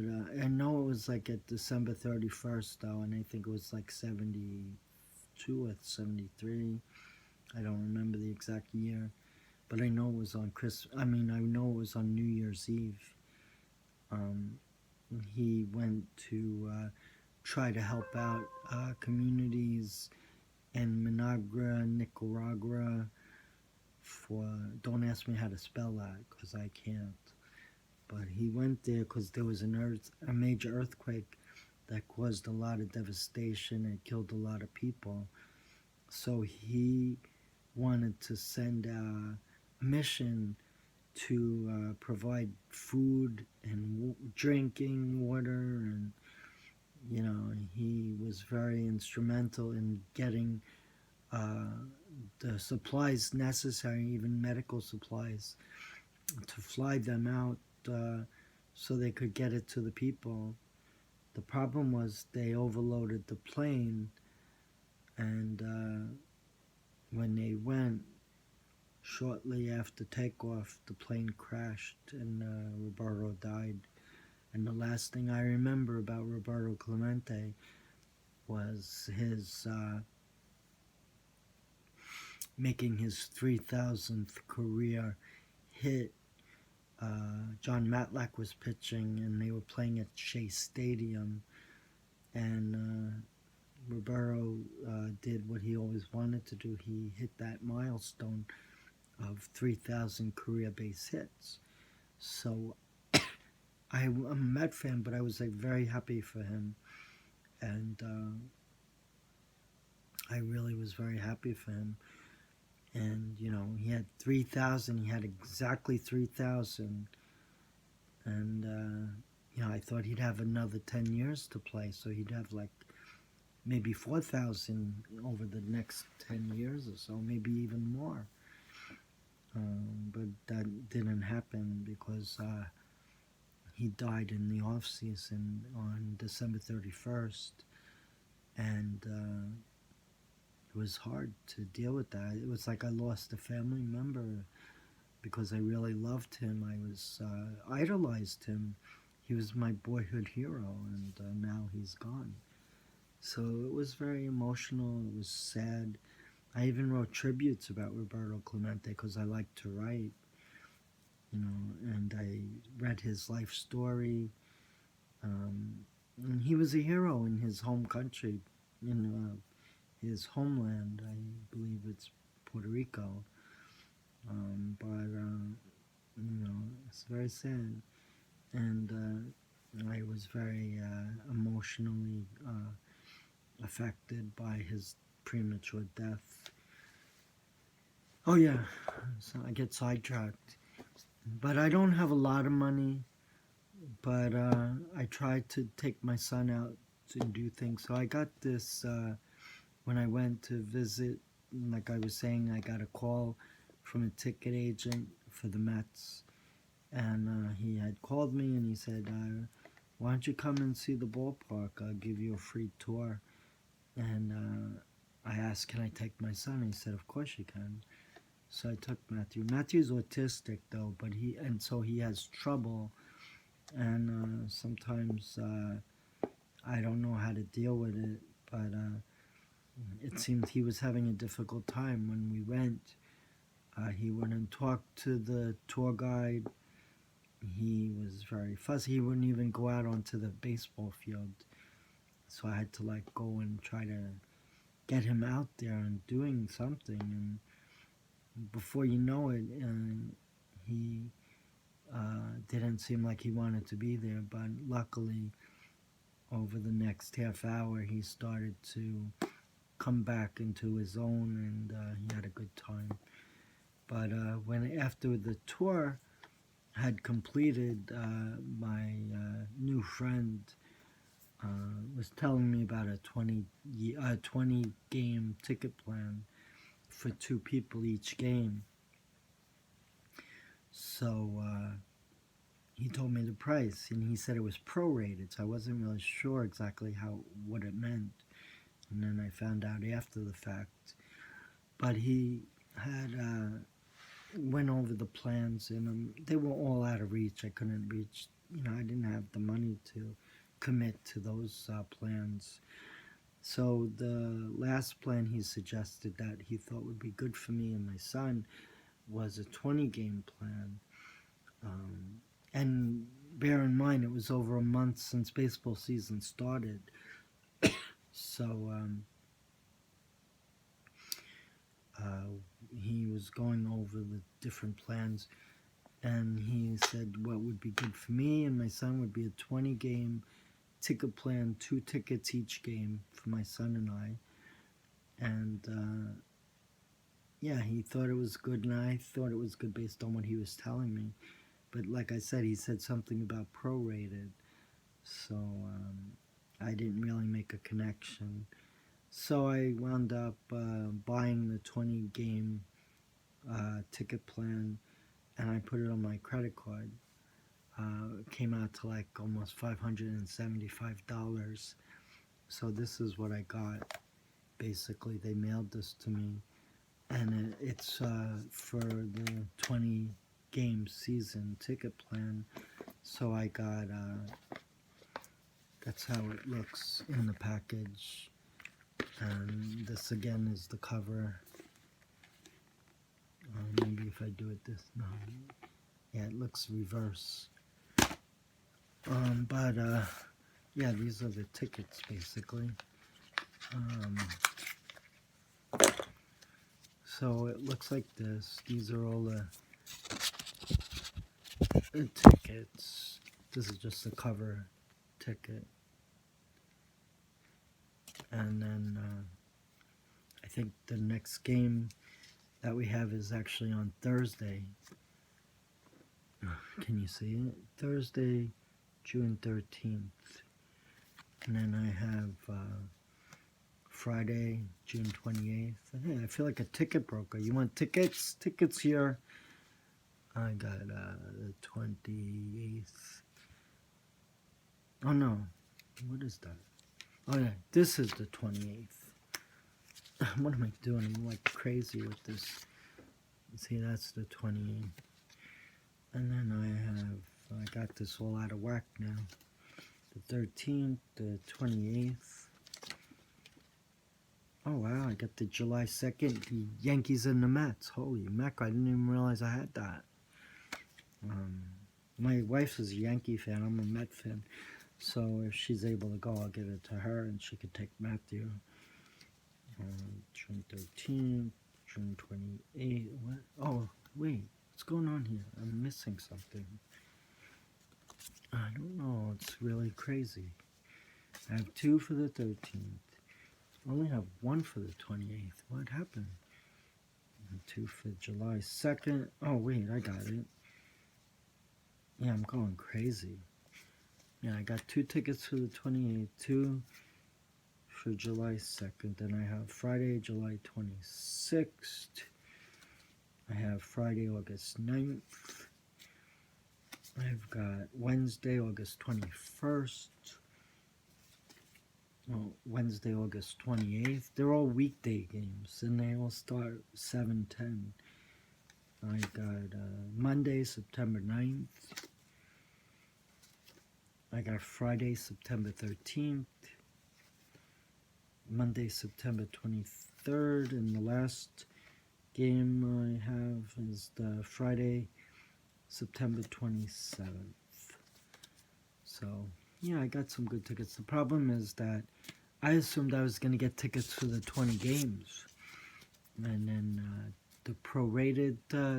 I know it was like at December 31st, though, and I think it was like 72 or 73. I don't remember the exact year. But I know it was on I know it was on New Year's Eve. He went to try to help out communities in Managua, Nicaragua, for, don't ask me how to spell that because I can't. But he went there because there was a major earthquake that caused a lot of devastation and killed a lot of people. So he wanted to send a mission to provide food and drinking water, and he was very instrumental in getting uh, the supplies necessary, even medical supplies, to fly them out so they could get it to the people. The problem was they overloaded the plane, and when they went, shortly after takeoff, the plane crashed and Roberto died. And the last thing I remember about Roberto Clemente was his making his 3,000th career hit. John Matlack was pitching, and they were playing at Shea Stadium, and Roberto did what he always wanted to do. He hit that milestone of 3,000 career base hits. So I'm a Met fan, but I was very happy for him, and I really was very happy for him. And he had 3,000. He had exactly 3,000, and I thought he'd have another 10 years to play, so he'd have like maybe 4,000 over the next 10 years or so, maybe even more. But that didn't happen because he died in the off season on December 31st, and it was hard to deal with that. It was like I lost a family member because I really loved him. I was idolized him. He was my boyhood hero, and now he's gone. So it was very emotional. It was sad. I even wrote tributes about Roberto Clemente because I like to write, and I read his life story. And he was a hero in his home country, in his homeland. I believe it's Puerto Rico. But it's very sad. And I was very emotionally affected by his premature death. Oh yeah, so I get sidetracked. But I don't have a lot of money, but I tried to take my son out to do things. So I got this, when I went to visit, like I was saying, I got a call from a ticket agent for the Mets. And he had called me and he said, why don't you come and see the ballpark? I'll give you a free tour. And I asked, can I take my son? He said, of course you can. So I took Matthew. Matthew's autistic though, but so he has trouble, and sometimes I don't know how to deal with it. But it seemed he was having a difficult time when we went. He wouldn't talk to the tour guide. He was very fussy. He wouldn't even go out onto the baseball field. So I had to go and try to get him out there and doing something. And before you know it, he didn't seem like he wanted to be there. But luckily, over the next half hour, he started to come back into his own, and he had a good time. But after the tour had completed, my new friend was telling me about a 20 game ticket plan for 2 people each game. So he told me the price, and he said it was prorated, so I wasn't really sure exactly what it meant. And then I found out after the fact. But he had went over the plans, and they were all out of reach. I couldn't reach, I didn't have the money to commit to those plans. So the last plan he suggested that he thought would be good for me and my son was a 20 game plan. And bear in mind, it was over a month since baseball season started. So he was going over the different plans, and he said what would be good for me and my son would be a 20-game ticket plan, 2 tickets each game for my son and I. And yeah, he thought it was good, and I thought it was good based on what he was telling me. But like I said, he said something about prorated, so I didn't really make a connection. So I wound up buying the 20-game ticket plan, and I put it on my credit card. It came out to like almost $575. So this is what I got. Basically, they mailed this to me, and it's for the 20-game season ticket plan. So I got, that's how it looks in the package. And this again is the cover. Maybe if I do it this, no. Yeah, it looks reverse. But yeah, these are the tickets basically. So it looks like this. These are all the tickets. This is just the cover ticket. And then I think the next game that we have is actually on Thursday. Can you see it? Thursday, June 13th. And then I have Friday, June 28th. Hey, I feel like a ticket broker. You want tickets? Tickets here. I got the 28th. Oh no. What is that? Oh yeah, this is the 28th. What am I doing? I'm like crazy with this. See, that's the 28th. And then I got this all out of whack now. The 13th, the 28th. Oh wow, I got the July 2nd, the Yankees and the Mets. Holy mackerel, I didn't even realize I had that. My wife is a Yankee fan, I'm a Met fan. So if she's able to go, I'll give it to her and she could take Matthew. June 13th, June 28th. What? Oh, wait, what's going on here? I'm missing something. I don't know, it's really crazy. I have 2 for the 13th. I only have 1 for the 28th. What happened? And 2 for July 2nd. Oh, wait, I got it. Yeah, I'm going crazy. Yeah, I got 2 tickets for the 28th, 2 for July 2nd. Then I have Friday, July 26th. I have Friday, August 9th. I've got Wednesday, August 21st. Oh, Wednesday, August 28th. They're all weekday games, and they all start 7:10. I got Monday, September 9th. I got Friday, September 13th. Monday, September 23rd. And the last game I have is the Friday, September 27th. So, yeah, I got some good tickets. The problem is that I assumed I was going to get tickets for the 20 games. And then the prorated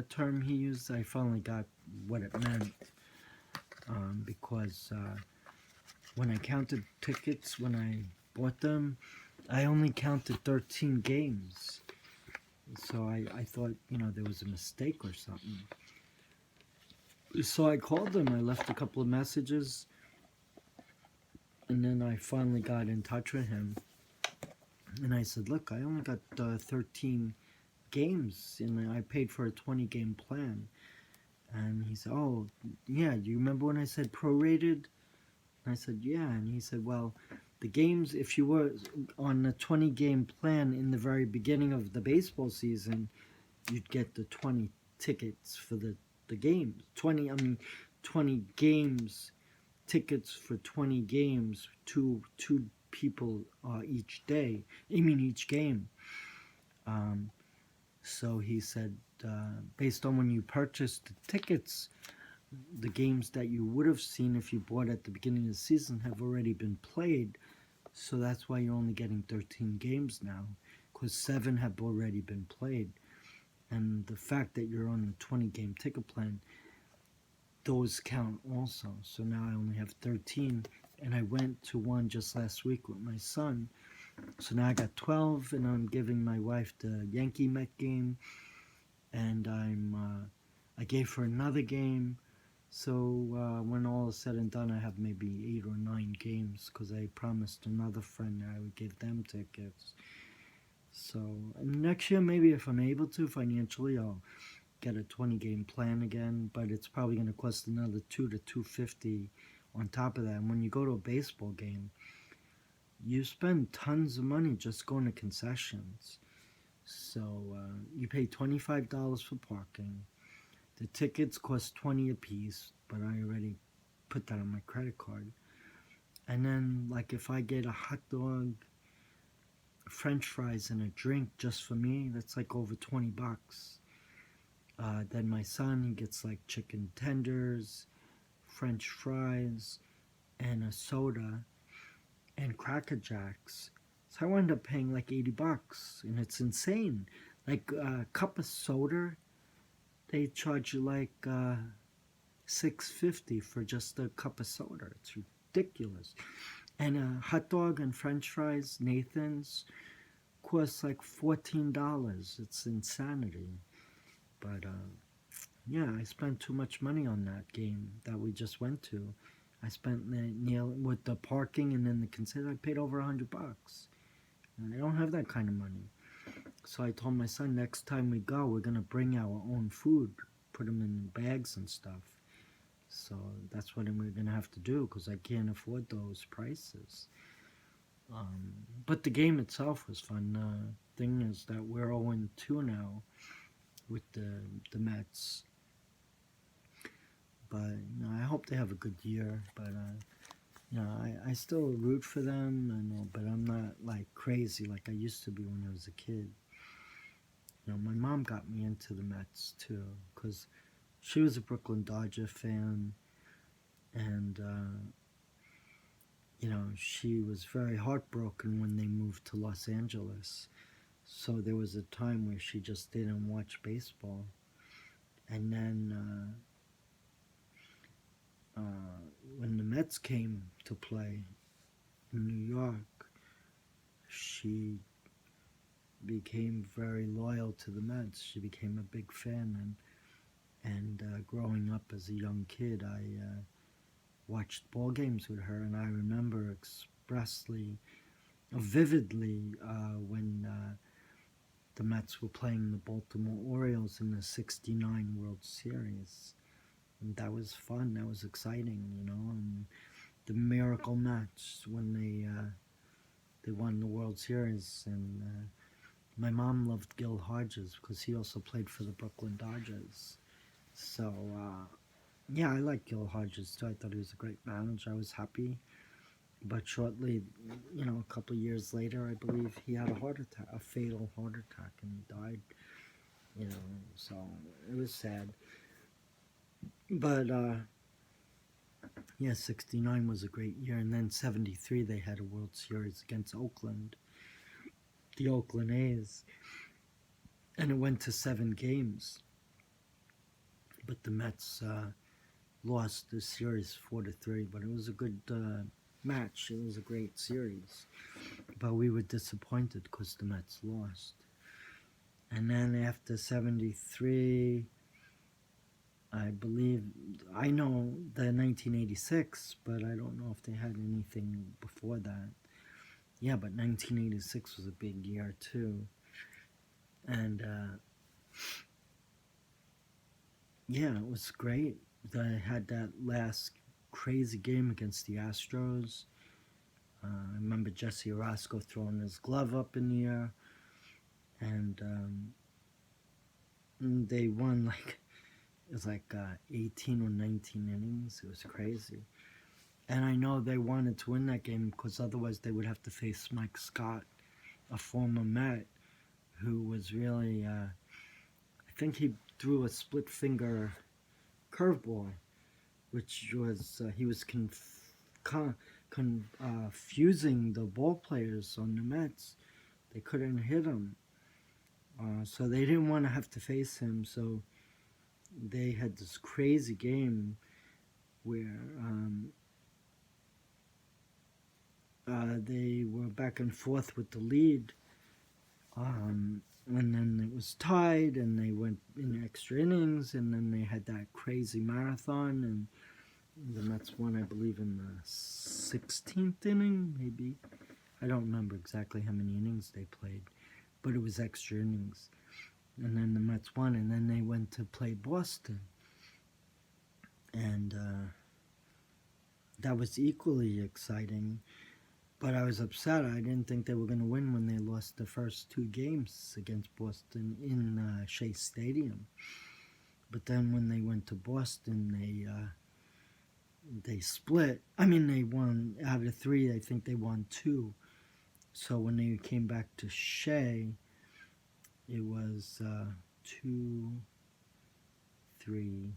term he used, I finally got what it meant. Because when I counted tickets, when I bought them, I only counted 13 games. So I thought, you know, there was a mistake or something. So I called them. I left a couple of messages. And then I finally got in touch with him. And I said, look, I only got 13 games. And I paid for a 20-game plan. And he said, oh, yeah, do you remember when I said prorated? And I said, yeah. And he said, well, the games, if you were on the 20-game plan in the very beginning of the baseball season, you'd get the 20 tickets for the games. 20 games, tickets for 20 games, two people each day. Each game. So he said, based on when you purchased the tickets, the games that you would have seen if you bought at the beginning of the season have already been played. So that's why you're only getting 13 games now, because 7 have already been played. And the fact that you're on the 20 game ticket plan, those count also. So now I only have 13. And I went to one just last week with my son. So now I got 12, and I'm giving my wife the Yankee Met game, and I gave her another game. So when all is said and done, I have maybe 8 or 9 games because I promised another friend that I would give them tickets. So next year, maybe if I'm able to financially, I'll get a 20 game plan again. But it's probably going to cost another 2 to 250 on top of that. And when you go to a baseball game, you spend tons of money just going to concessions. So you pay $25 for parking. The tickets cost 20 a piece, but I already put that on my credit card. And then, like, if I get a hot dog, French fries, and a drink just for me, that's like over $20. Then my son, he gets like chicken tenders, French fries, and a soda, and Cracker Jacks. So I wound up paying like $80, and it's insane. Like a cup of soda, they charge you like $6.50 for just a cup of soda. It's ridiculous. And a hot dog and French fries, Nathan's, costs like $14. It's insanity. But yeah, I spent too much money on that game that we just went to. I spent with the parking and then the concession. I paid over $100, and I don't have that kind of money. So I told my son, next time we go, we're gonna bring our own food, put them in bags and stuff. So that's what we're gonna have to do because I can't afford those prices. But the game itself was fun. Thing is that we're 0-2 now with the Mets. But I hope they have a good year. But I still root for them, but I'm not like crazy like I used to be when I was a kid. My mom got me into the Mets too because she was a Brooklyn Dodger fan, and she was very heartbroken when they moved to Los Angeles. So there was a time where she just didn't watch baseball, and then when the Mets came to play in New York, she became very loyal to the Mets. She became a big fan, and growing up as a young kid, I watched ball games with her, and I remember vividly, when the Mets were playing the Baltimore Orioles in the '69 World Series. And that was fun. That was exciting, And the miracle match when they won the World Series, and my mom loved Gil Hodges because he also played for the Brooklyn Dodgers. So yeah, I like Gil Hodges too. I thought he was a great manager. I was happy, but shortly, a couple of years later, I believe he had a fatal heart attack, and he died. So it was sad. But yeah, '69 was a great year, and then '73 they had a World Series against Oakland, the Oakland A's, and it went to 7 games. But the Mets lost the series 4-3. But it was a good match. It was a great series. But we were disappointed because the Mets lost. And then after '73, I know the 1986, but I don't know if they had anything before that. Yeah, but 1986 was a big year too. And yeah, it was great. They had that last crazy game against the Astros. I remember Jesse Orosco throwing his glove up in the air, and they won it was 18 or 19 innings. It was crazy. And I know they wanted to win that game because otherwise they would have to face Mike Scott, a former Met, who was really, I think he threw a split finger curveball, which was, he was confusing the ball players on the Mets. They couldn't hit him. So they didn't want to have to face him. So they had this crazy game where they were back and forth with the lead. And then it was tied, and they went in extra innings, and then they had that crazy marathon, and the Mets won, I believe, in the 16th inning, maybe. I don't remember exactly how many innings they played, but it was extra innings. And then the Mets won, and then they went to play Boston. And that was equally exciting. But I was upset. I didn't think they were going to win when they lost the first two games against Boston in Shea Stadium. But then when they went to Boston, they split. I mean, they won out of three. I think they won two. So when they came back to Shea, it was 2, 3.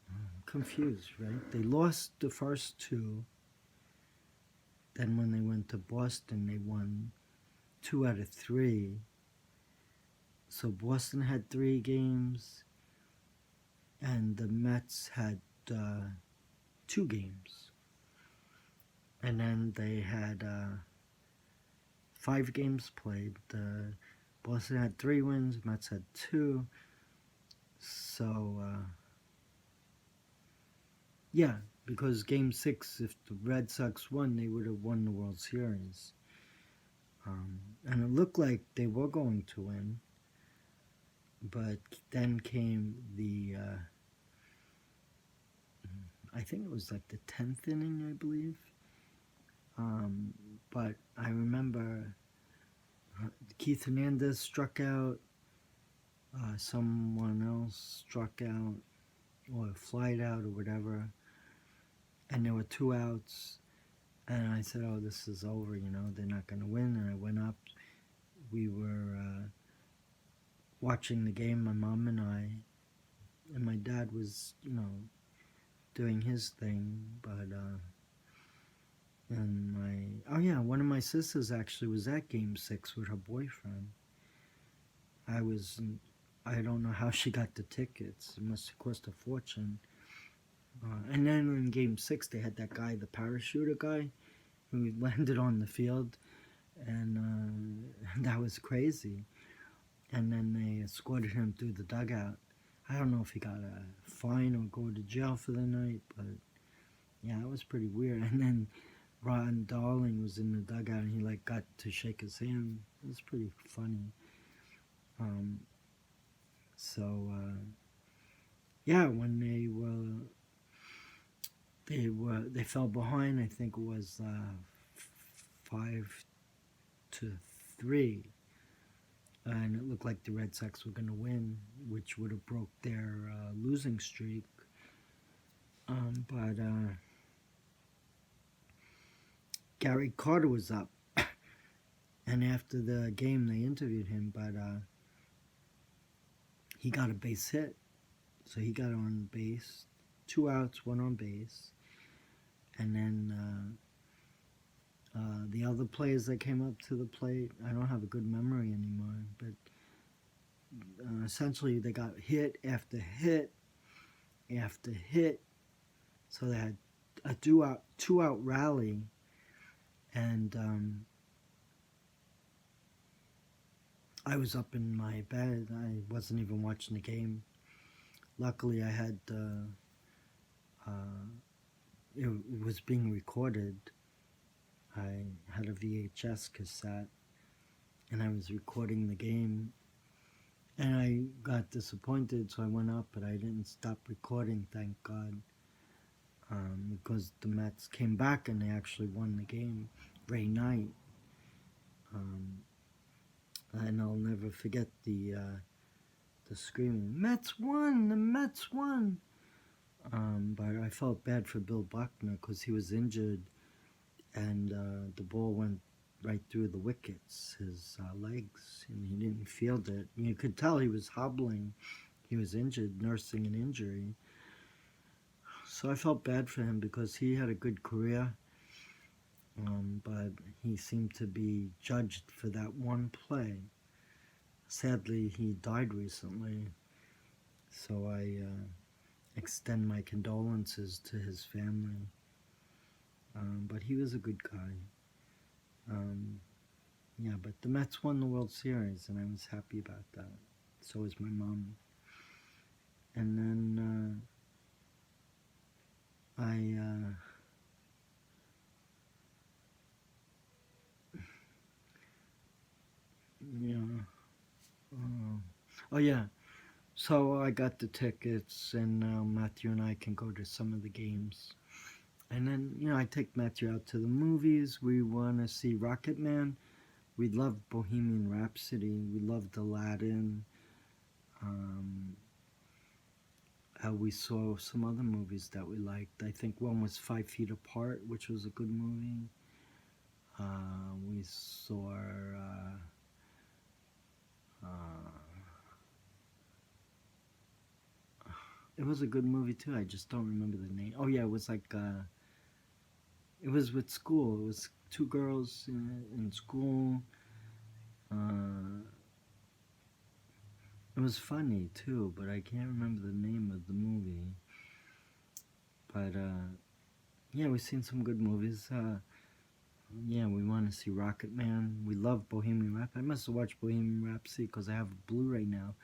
I'm confused, right? They lost the first two. Then when they went to Boston, they won 2 out of 3. So Boston had 3 games, and the Mets had 2 games. And then they had 5 games played. Boston had 3 wins, Mets had 2. So, yeah, because Game 6, if the Red Sox won, they would have won the World Series. And it looked like they were going to win. But then came the, I think it was like the 10th inning, I believe. But I remember Keith Hernandez struck out, someone else struck out, or flied out, or whatever. And there were 2 outs. And I said, oh, this is over, they're not going to win. And I went up. We were watching the game, my mom and I. And my dad was, doing his thing. But, one of my sisters actually was at Game 6 with her boyfriend. I don't know how she got the tickets. It must have cost a fortune. And then in Game 6, they had that guy, the parachuter guy, who landed on the field, and that was crazy. And then they escorted him through the dugout. I don't know if he got a fine or go to jail for the night, but yeah, it was pretty weird. And then Ron Darling was in the dugout, and he got to shake his hand. It was pretty funny. When they fell behind. I think it was 5-3, and it looked like the Red Sox were going to win, which would have broke their losing streak. But Gary Carter was up, and after the game they interviewed him, but he got a base hit, so he got on base, 2 outs, 1 on base. And then the other players that came up to the plate, I don't have a good memory anymore, but essentially they got hit after hit after hit. So they had a 2-out rally, and I was up in my bed. I wasn't even watching the game. Luckily, I had it was being recorded. I had a VHS cassette, and I was recording the game, and I got disappointed, so I went up, but I didn't stop recording, thank God, because the Mets came back and they actually won the game. Ray Knight, and I'll never forget the screaming, "Mets won! The Mets won!" But I felt bad for Bill Buckner because he was injured, and the ball went right through the wickets, his legs, and he didn't field it. You could tell he was hobbling. He was injured, nursing an injury. So I felt bad for him because he had a good career. but he seemed to be judged for that one play. Sadly, he died recently, so I extend my condolences to his family. But he was a good guy. Um, yeah, but the Mets won the World Series, and I was happy about that. So was my mom. And then yeah. Oh yeah. So I got the tickets, and now Matthew and I can go to some of the games. And then, I take Matthew out to the movies. We want to see Rocket Man. We loved Bohemian Rhapsody. We loved Aladdin. Um, we saw some other movies that we liked. I think one was 5 Feet Apart, which was a good movie. We saw. Uh, it was a good movie too. I just don't remember the name. Oh yeah, it was like. It was with school. It was two girls in school. Uh, it was funny too, but I can't remember the name of the movie. But yeah, we've seen some good movies. Yeah, we want to see Rocket Man. We love Bohemian Rhapsody. I must have watched Bohemian Rhapsody because I have a Blu-ray now.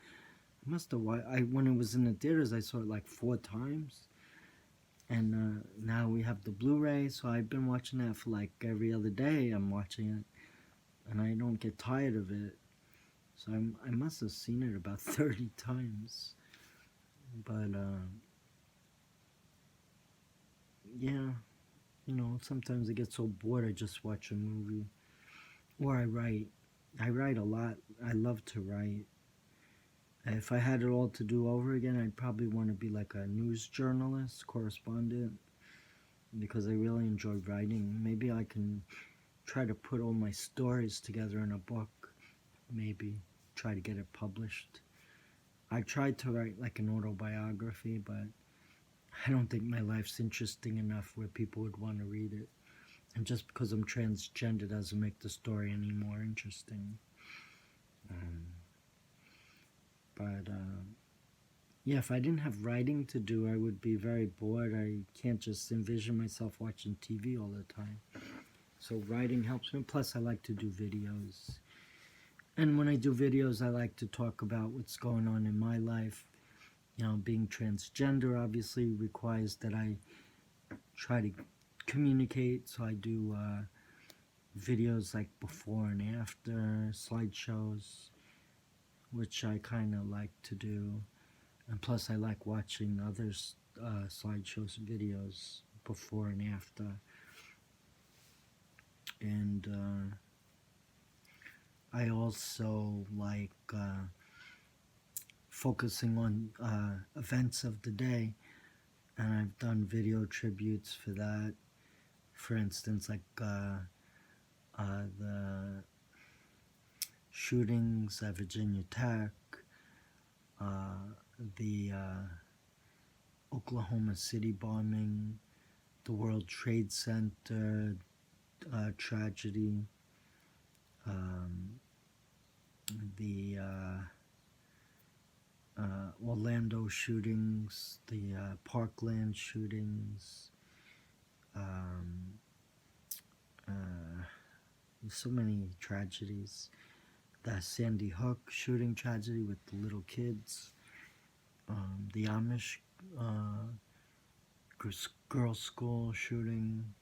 I must have watched. When it was in the theaters, I saw it like 4 times, and now we have the Blu-ray. So I've been watching that for like every other day. I'm watching it, and I don't get tired of it. So I must have seen it about 30 times. But yeah, sometimes I get so bored I just watch a movie. Or I write. I write a lot. I love to write. If I had it all to do over again, I'd probably want to be like a news journalist, correspondent, because I really enjoy writing. Maybe I can try to put all my stories together in a book. Maybe try to get it published. I tried to write like an autobiography, but I don't think my life's interesting enough where people would want to read it. And just because I'm transgender doesn't make the story any more interesting. Um, but yeah, if I didn't have writing to do, I would be very bored. I can't just envision myself watching TV all the time. So writing helps me. Plus, I like to do videos. And when I do videos, I like to talk about what's going on in my life. Being transgender obviously requires that I try to communicate. So I do videos like before and after, slideshows, which I kind of like to do. And plus, I like watching others' slideshows, videos before and after. And I also like focusing on events of the day. And I've done video tributes for that. For instance, like the shootings at Virginia Tech, the Oklahoma City bombing, the World Trade Center tragedy, the Orlando shootings, the Parkland shootings, so many tragedies. The Sandy Hook shooting tragedy with the little kids, the Amish girls' school shooting.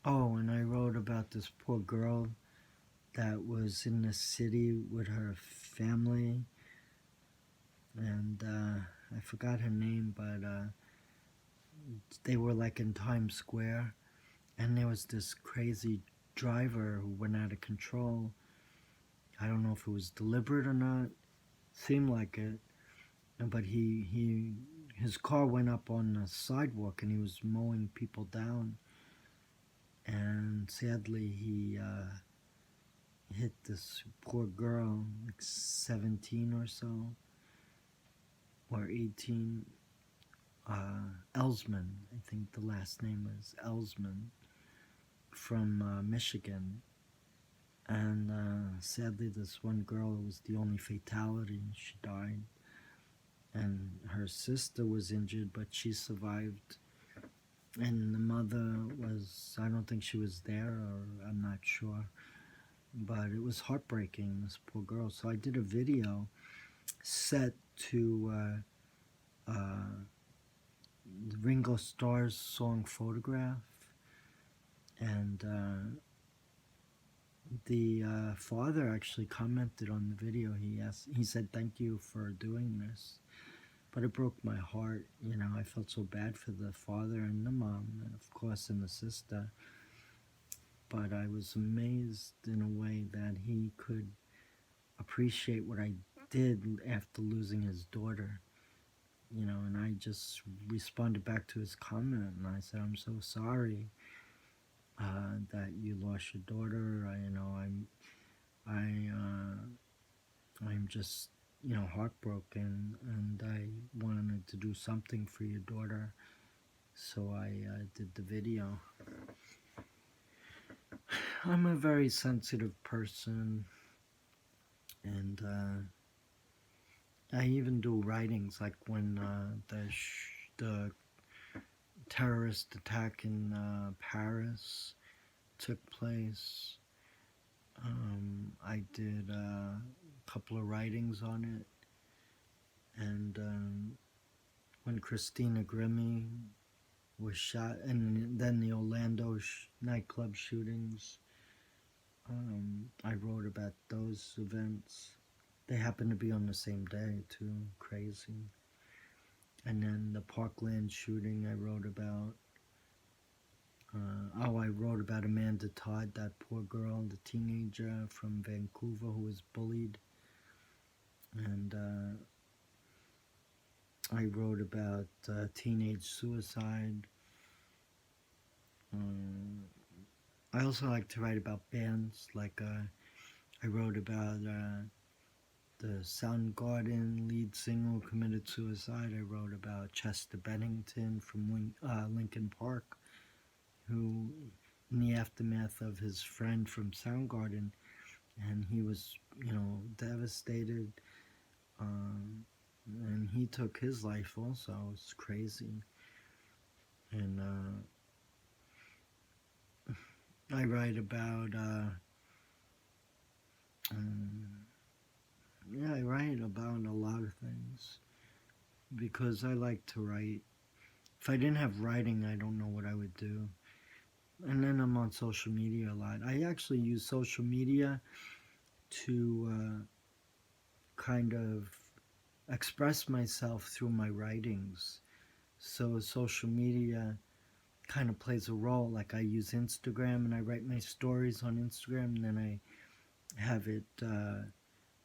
Oh, and I wrote about this poor girl that was in the city with her family, and I forgot her name, but they were like in Times Square, and there was this crazy driver who went out of control. I don't know if it was deliberate or not. Seemed like it, but his car went up on the sidewalk and he was mowing people down, and sadly he hit this poor girl, like 17 or so, or 18, Ellsman. I think the last name was Ellsman from Michigan. And sadly, this one girl was the only fatality. She died. And her sister was injured, but she survived. And the mother was, I don't think she was there, or I'm not sure. But it was heartbreaking, this poor girl. So I did a video set to Ringo Starr's song Photograph. And the father actually commented on the video. He said, "Thank you for doing this." But it broke my heart. You know, I felt so bad for the father and the mom, and of course, and the sister. But I was amazed in a way that he could appreciate what I did after losing his daughter. You know, and I just responded back to his comment, and I said, "I'm so sorry that you lost your daughter. I'm just, you know, heartbroken, and I wanted to do something for your daughter, so I did the video." I'm a very sensitive person, and I even do writings, like when the terrorist attack in Paris took place. I did a couple of writings on it, and when Christina Grimmie was shot, and then the Orlando nightclub shootings, I wrote about those events. They happened to be on the same day too, crazy. And then the Parkland shooting I wrote about. I wrote about Amanda Todd, that poor girl, the teenager from Vancouver who was bullied. And I wrote about teenage suicide. I also like to write about bands. Like I wrote about the Soundgarden lead singer who committed suicide. I wrote about Chester Bennington from Linkin Park, who, in the aftermath of his friend from Soundgarden, and he was, you know, devastated, and he took his life also. It's crazy. And I write about, yeah, I write about a lot of things because I like to write. If I didn't have writing, I don't know what I would do. And then I'm on social media a lot. I actually use social media to kind of express myself through my writings. So social media kind of plays a role. Like I use Instagram and I write my stories on Instagram, and then I have it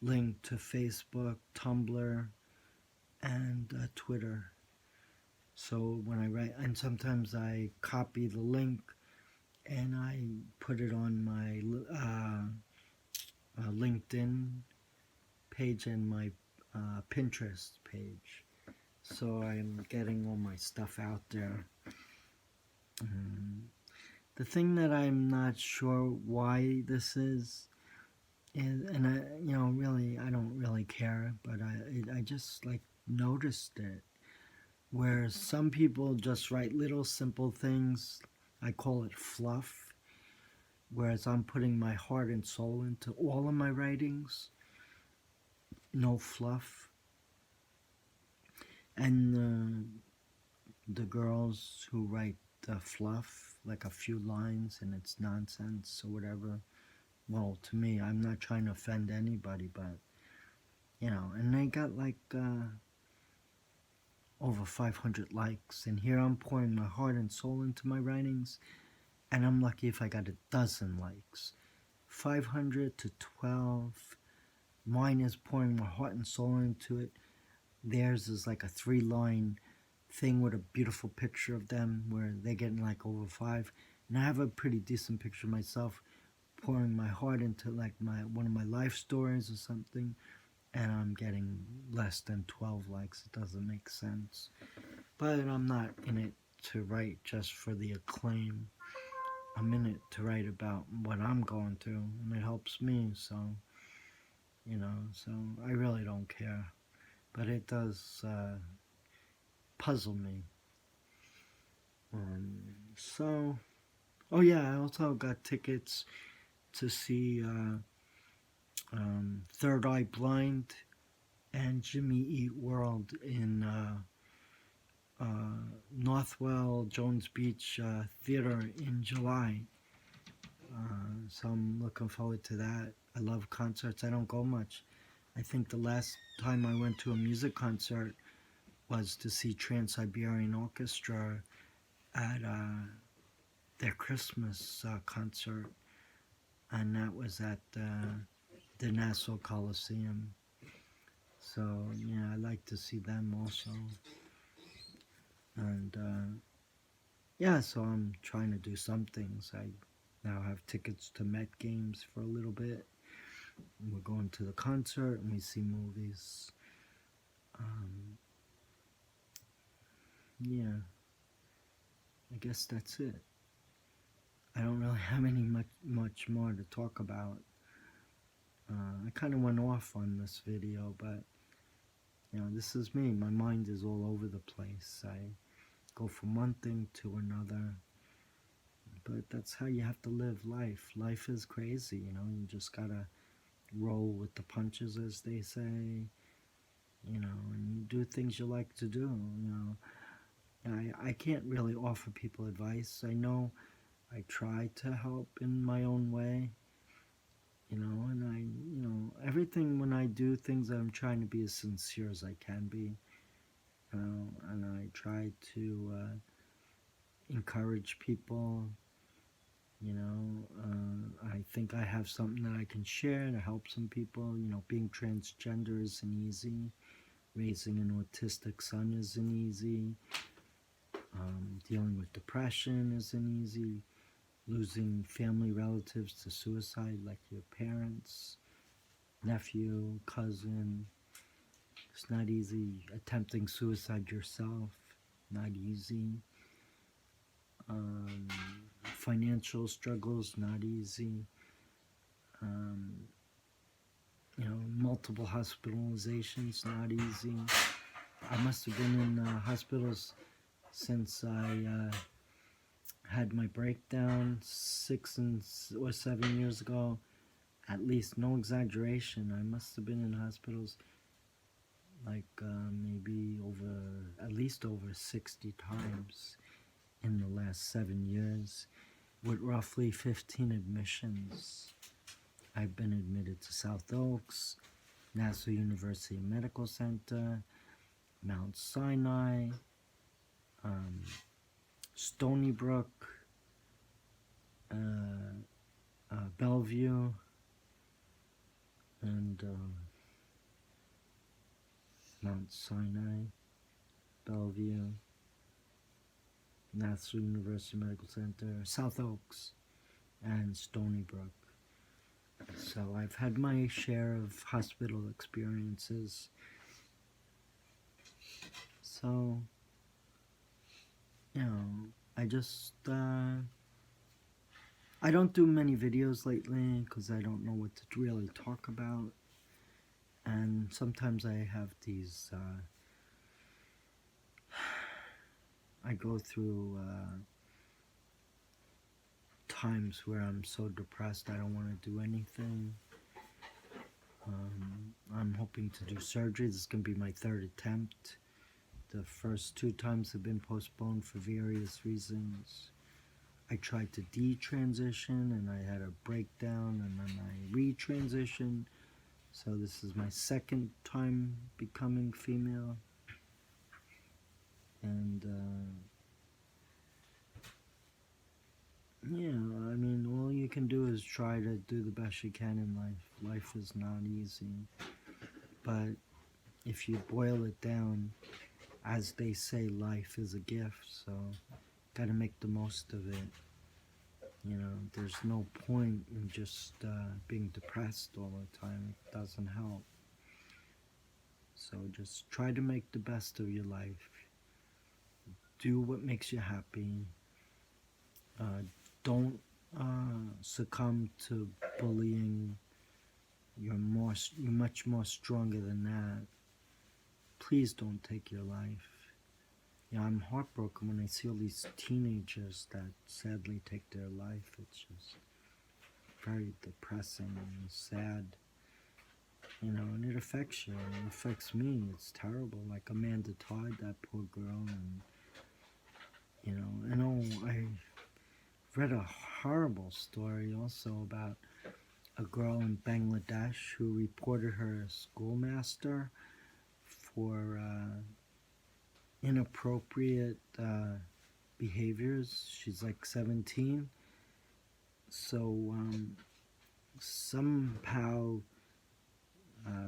linked to Facebook, Tumblr, and Twitter. So when I write, and sometimes I copy the link and I put it on my LinkedIn page and my Pinterest page. So I'm getting all my stuff out there. The thing that I'm not sure why this is, and really, I don't really care, but I just like noticed it. Where some people just write little simple things, I call it fluff, whereas I'm putting my heart and soul into all of my writings, no fluff. And the girls who write the fluff, like a few lines and it's nonsense or whatever, well, to me, I'm not trying to offend anybody, but, you know, and they got like over 500 likes, and here I'm pouring my heart and soul into my writings, and I'm lucky if I got 12 likes. 500 to 12. Mine is pouring my heart and soul into it. Theirs is like a 3-line thing with a beautiful picture of them where they're getting like over 5. And I have a pretty decent picture myself, pouring my heart into like one of my life stories or something, and I'm getting less than 12 likes. It doesn't make sense. But I'm not in it to write just for the acclaim. I'm in it to write about what I'm going through, and it helps me. So, so I really don't care. But it does puzzle me. So, oh yeah, I also got tickets to see Third Eye Blind and Jimmy Eat World in Northwell Jones Beach Theater in July. So I'm looking forward to that. I love concerts. I don't go much. I think the last time I went to a music concert was to see Trans-Siberian Orchestra at their Christmas concert, and that was at the Nassau Coliseum. So yeah, I like to see them also. And yeah, so I'm trying to do some things. I now have tickets to Met games for a little bit. We're going to the concert and we see movies. Yeah, I guess that's it. I don't really have any much more to talk about. I kind of went off on this video, but this is me. My mind is all over the place. I go from one thing to another. But that's how you have to live life. Life is crazy, you just gotta roll with the punches, as they say, and you do things you like to do. I can't really offer people advice. I know I try to help in my own way, and everything when I do things, I'm trying to be as sincere as I can be, and I try to encourage people. I think I have something that I can share to help some people. Being transgender isn't easy. Raising an autistic son isn't easy. Dealing with depression isn't easy. Losing family relatives to suicide, like your parents, nephew, cousin, it's not easy. Attempting suicide yourself, not easy. Financial struggles, not easy. Multiple hospitalizations, not easy. I must have been in hospitals since I had my breakdown 6 or 7 years ago. At least, no exaggeration, I must have been in hospitals like maybe at least over 60 times in the last 7 years, with roughly 15 admissions. I've been admitted to South Oaks, Nassau University Medical Center, Mount Sinai, Stony Brook, Bellevue, and Mount Sinai, Bellevue, Nassau University Medical Center, South Oaks, and Stony Brook. So I've had my share of hospital experiences. So, I just, I don't do many videos lately because I don't know what to really talk about. And sometimes I have these, I go through times where I'm so depressed I don't want to do anything. I'm hoping to do surgery. This is going to be my third attempt. The first 2 times have been postponed for various reasons. I tried to detransition and I had a breakdown, and then I retransitioned. So this is my second time becoming female. And I mean, all you can do is try to do the best you can in life. Life is not easy. But if you boil it down, as they say, life is a gift, so gotta make the most of it. There's no point in just being depressed all the time. It doesn't help. So just try to make the best of your life. Do what makes you happy. Don't succumb to bullying. You're much more stronger than that. Please don't take your life. Yeah, I'm heartbroken when I see all these teenagers that sadly take their life. It's just very depressing and sad, and it affects you. It affects me. It's terrible. Like Amanda Todd, that poor girl, and I know I read a horrible story also about a girl in Bangladesh who reported her schoolmaster for inappropriate behaviors. She's like 17. So somehow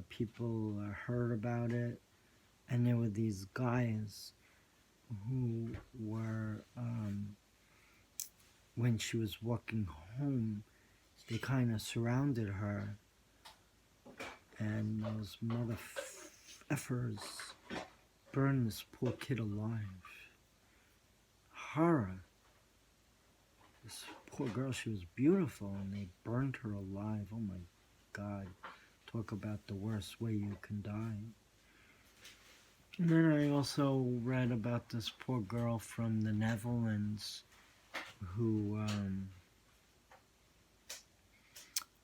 people heard about it, and there were these guys who were, when she was walking home, they kind of surrounded her, and those mother effers burned this poor kid alive. Horror. This poor girl, she was beautiful, and they burned her alive. Oh my God. Talk about the worst way you can die. And then I also read about this poor girl from the Netherlands who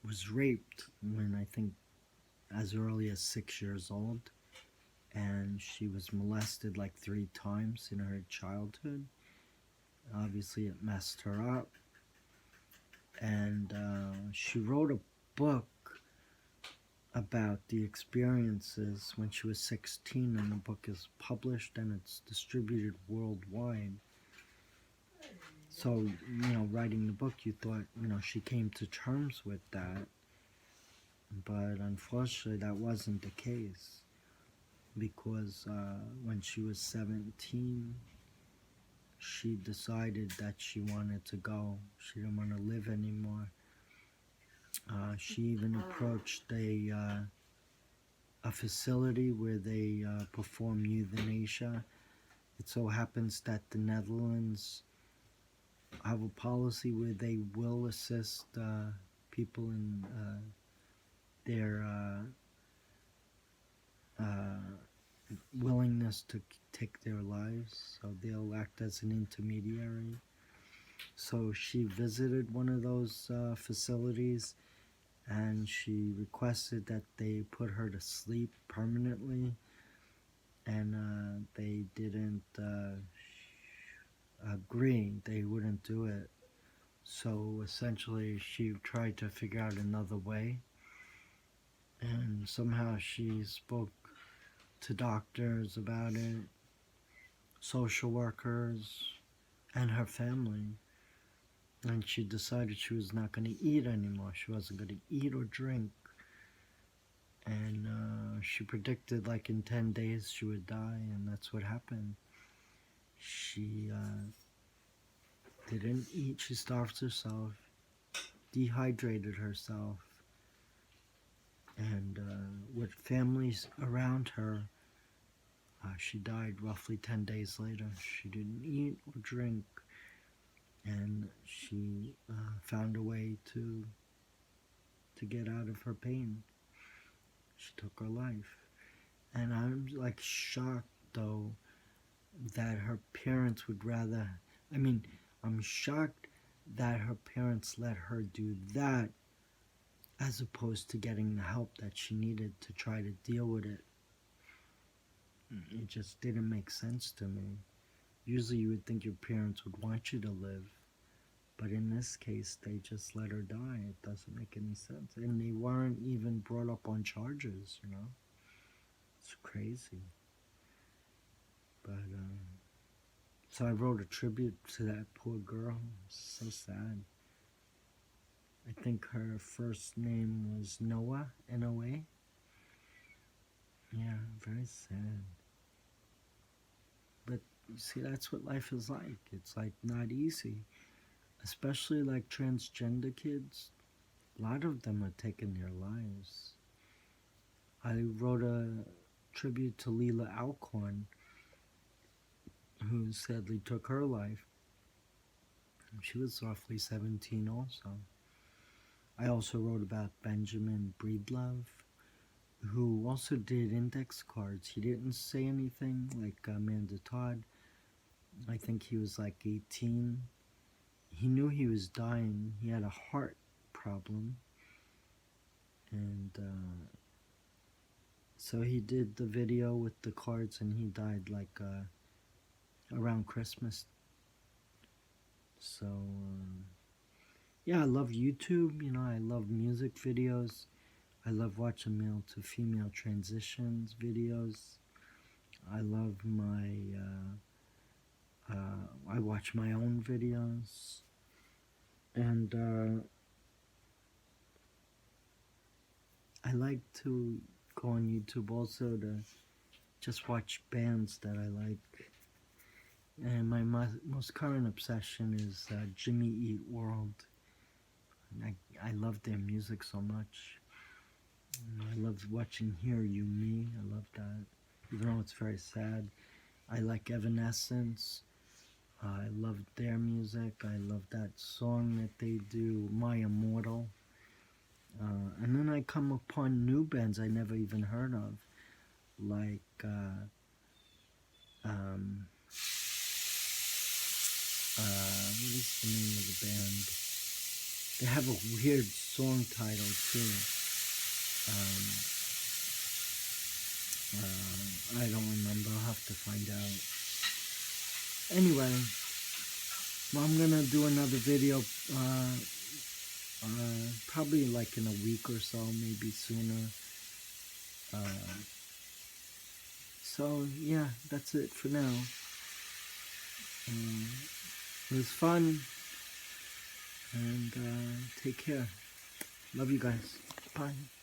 was raped when, I think, as early as 6 years old, and she was molested like 3 times in her childhood. Obviously it messed her up, and she wrote a book about the experiences when she was 16, and the book is published and it's distributed worldwide. So, writing the book, you thought, she came to terms with that, but unfortunately that wasn't the case, because when she was 17, she decided that she wanted to go. She didn't want to live anymore. She even approached a facility where they perform euthanasia. It so happens that the Netherlands have a policy where they will assist people in their willingness to take their lives, so they'll act as an intermediary. So she visited one of those facilities, and she requested that they put her to sleep permanently, and they didn't agree. They wouldn't do it. So essentially she tried to figure out another way, and somehow she spoke to doctors about it, social workers, and her family, and she decided she was not going to eat anymore. She wasn't going to eat or drink, and she predicted like in 10 days she would die, and that's what happened. She didn't eat. She starved herself, dehydrated herself, and with families around her, she died roughly 10 days later. She didn't eat or drink, and she found a way to get out of her pain. She took her life. And I'm like shocked though that her parents would rather, I'm shocked that her parents let her do that as opposed to getting the help that she needed to try to deal with it. It just didn't make sense to me. Usually you would think your parents would want you to live, but in this case they just let her die. It doesn't make any sense. And they weren't even brought up on charges, It's crazy. But so I wrote a tribute to that poor girl. It's so sad. I think her first name was Noah, N-O-A. Yeah, very sad. But you see, that's what life is like. It's like not easy. Especially like transgender kids. A lot of them are taking their lives. I wrote a tribute to Leela Alcorn, who sadly took her life. She was roughly 17 also. I also wrote about Benjamin Breedlove, who also did index cards. He didn't say anything like Amanda Todd. I think he was like 18. He knew he was dying. He had a heart problem. And so he did the video with the cards, and he died like around Christmas. So yeah, I love YouTube. You know, I love music videos. I love watching male to female transitions videos. I love I watch my own videos. And I like to go on YouTube also to just watch bands that I like. And my most current obsession is Jimmy Eat World. I love their music so much. I love watching Hear You Me. I love that. Even though it's very sad. I like Evanescence. I love their music. I love that song that they do, My Immortal. And then I come upon new bands I never even heard of. Like, what is the name of the band? They have a weird song title too. I don't remember. I'll have to find out. Anyway, well, I'm gonna do another video probably like in a week or so, maybe sooner. So yeah, that's it for now. It was fun, and take care. Love you guys. Bye.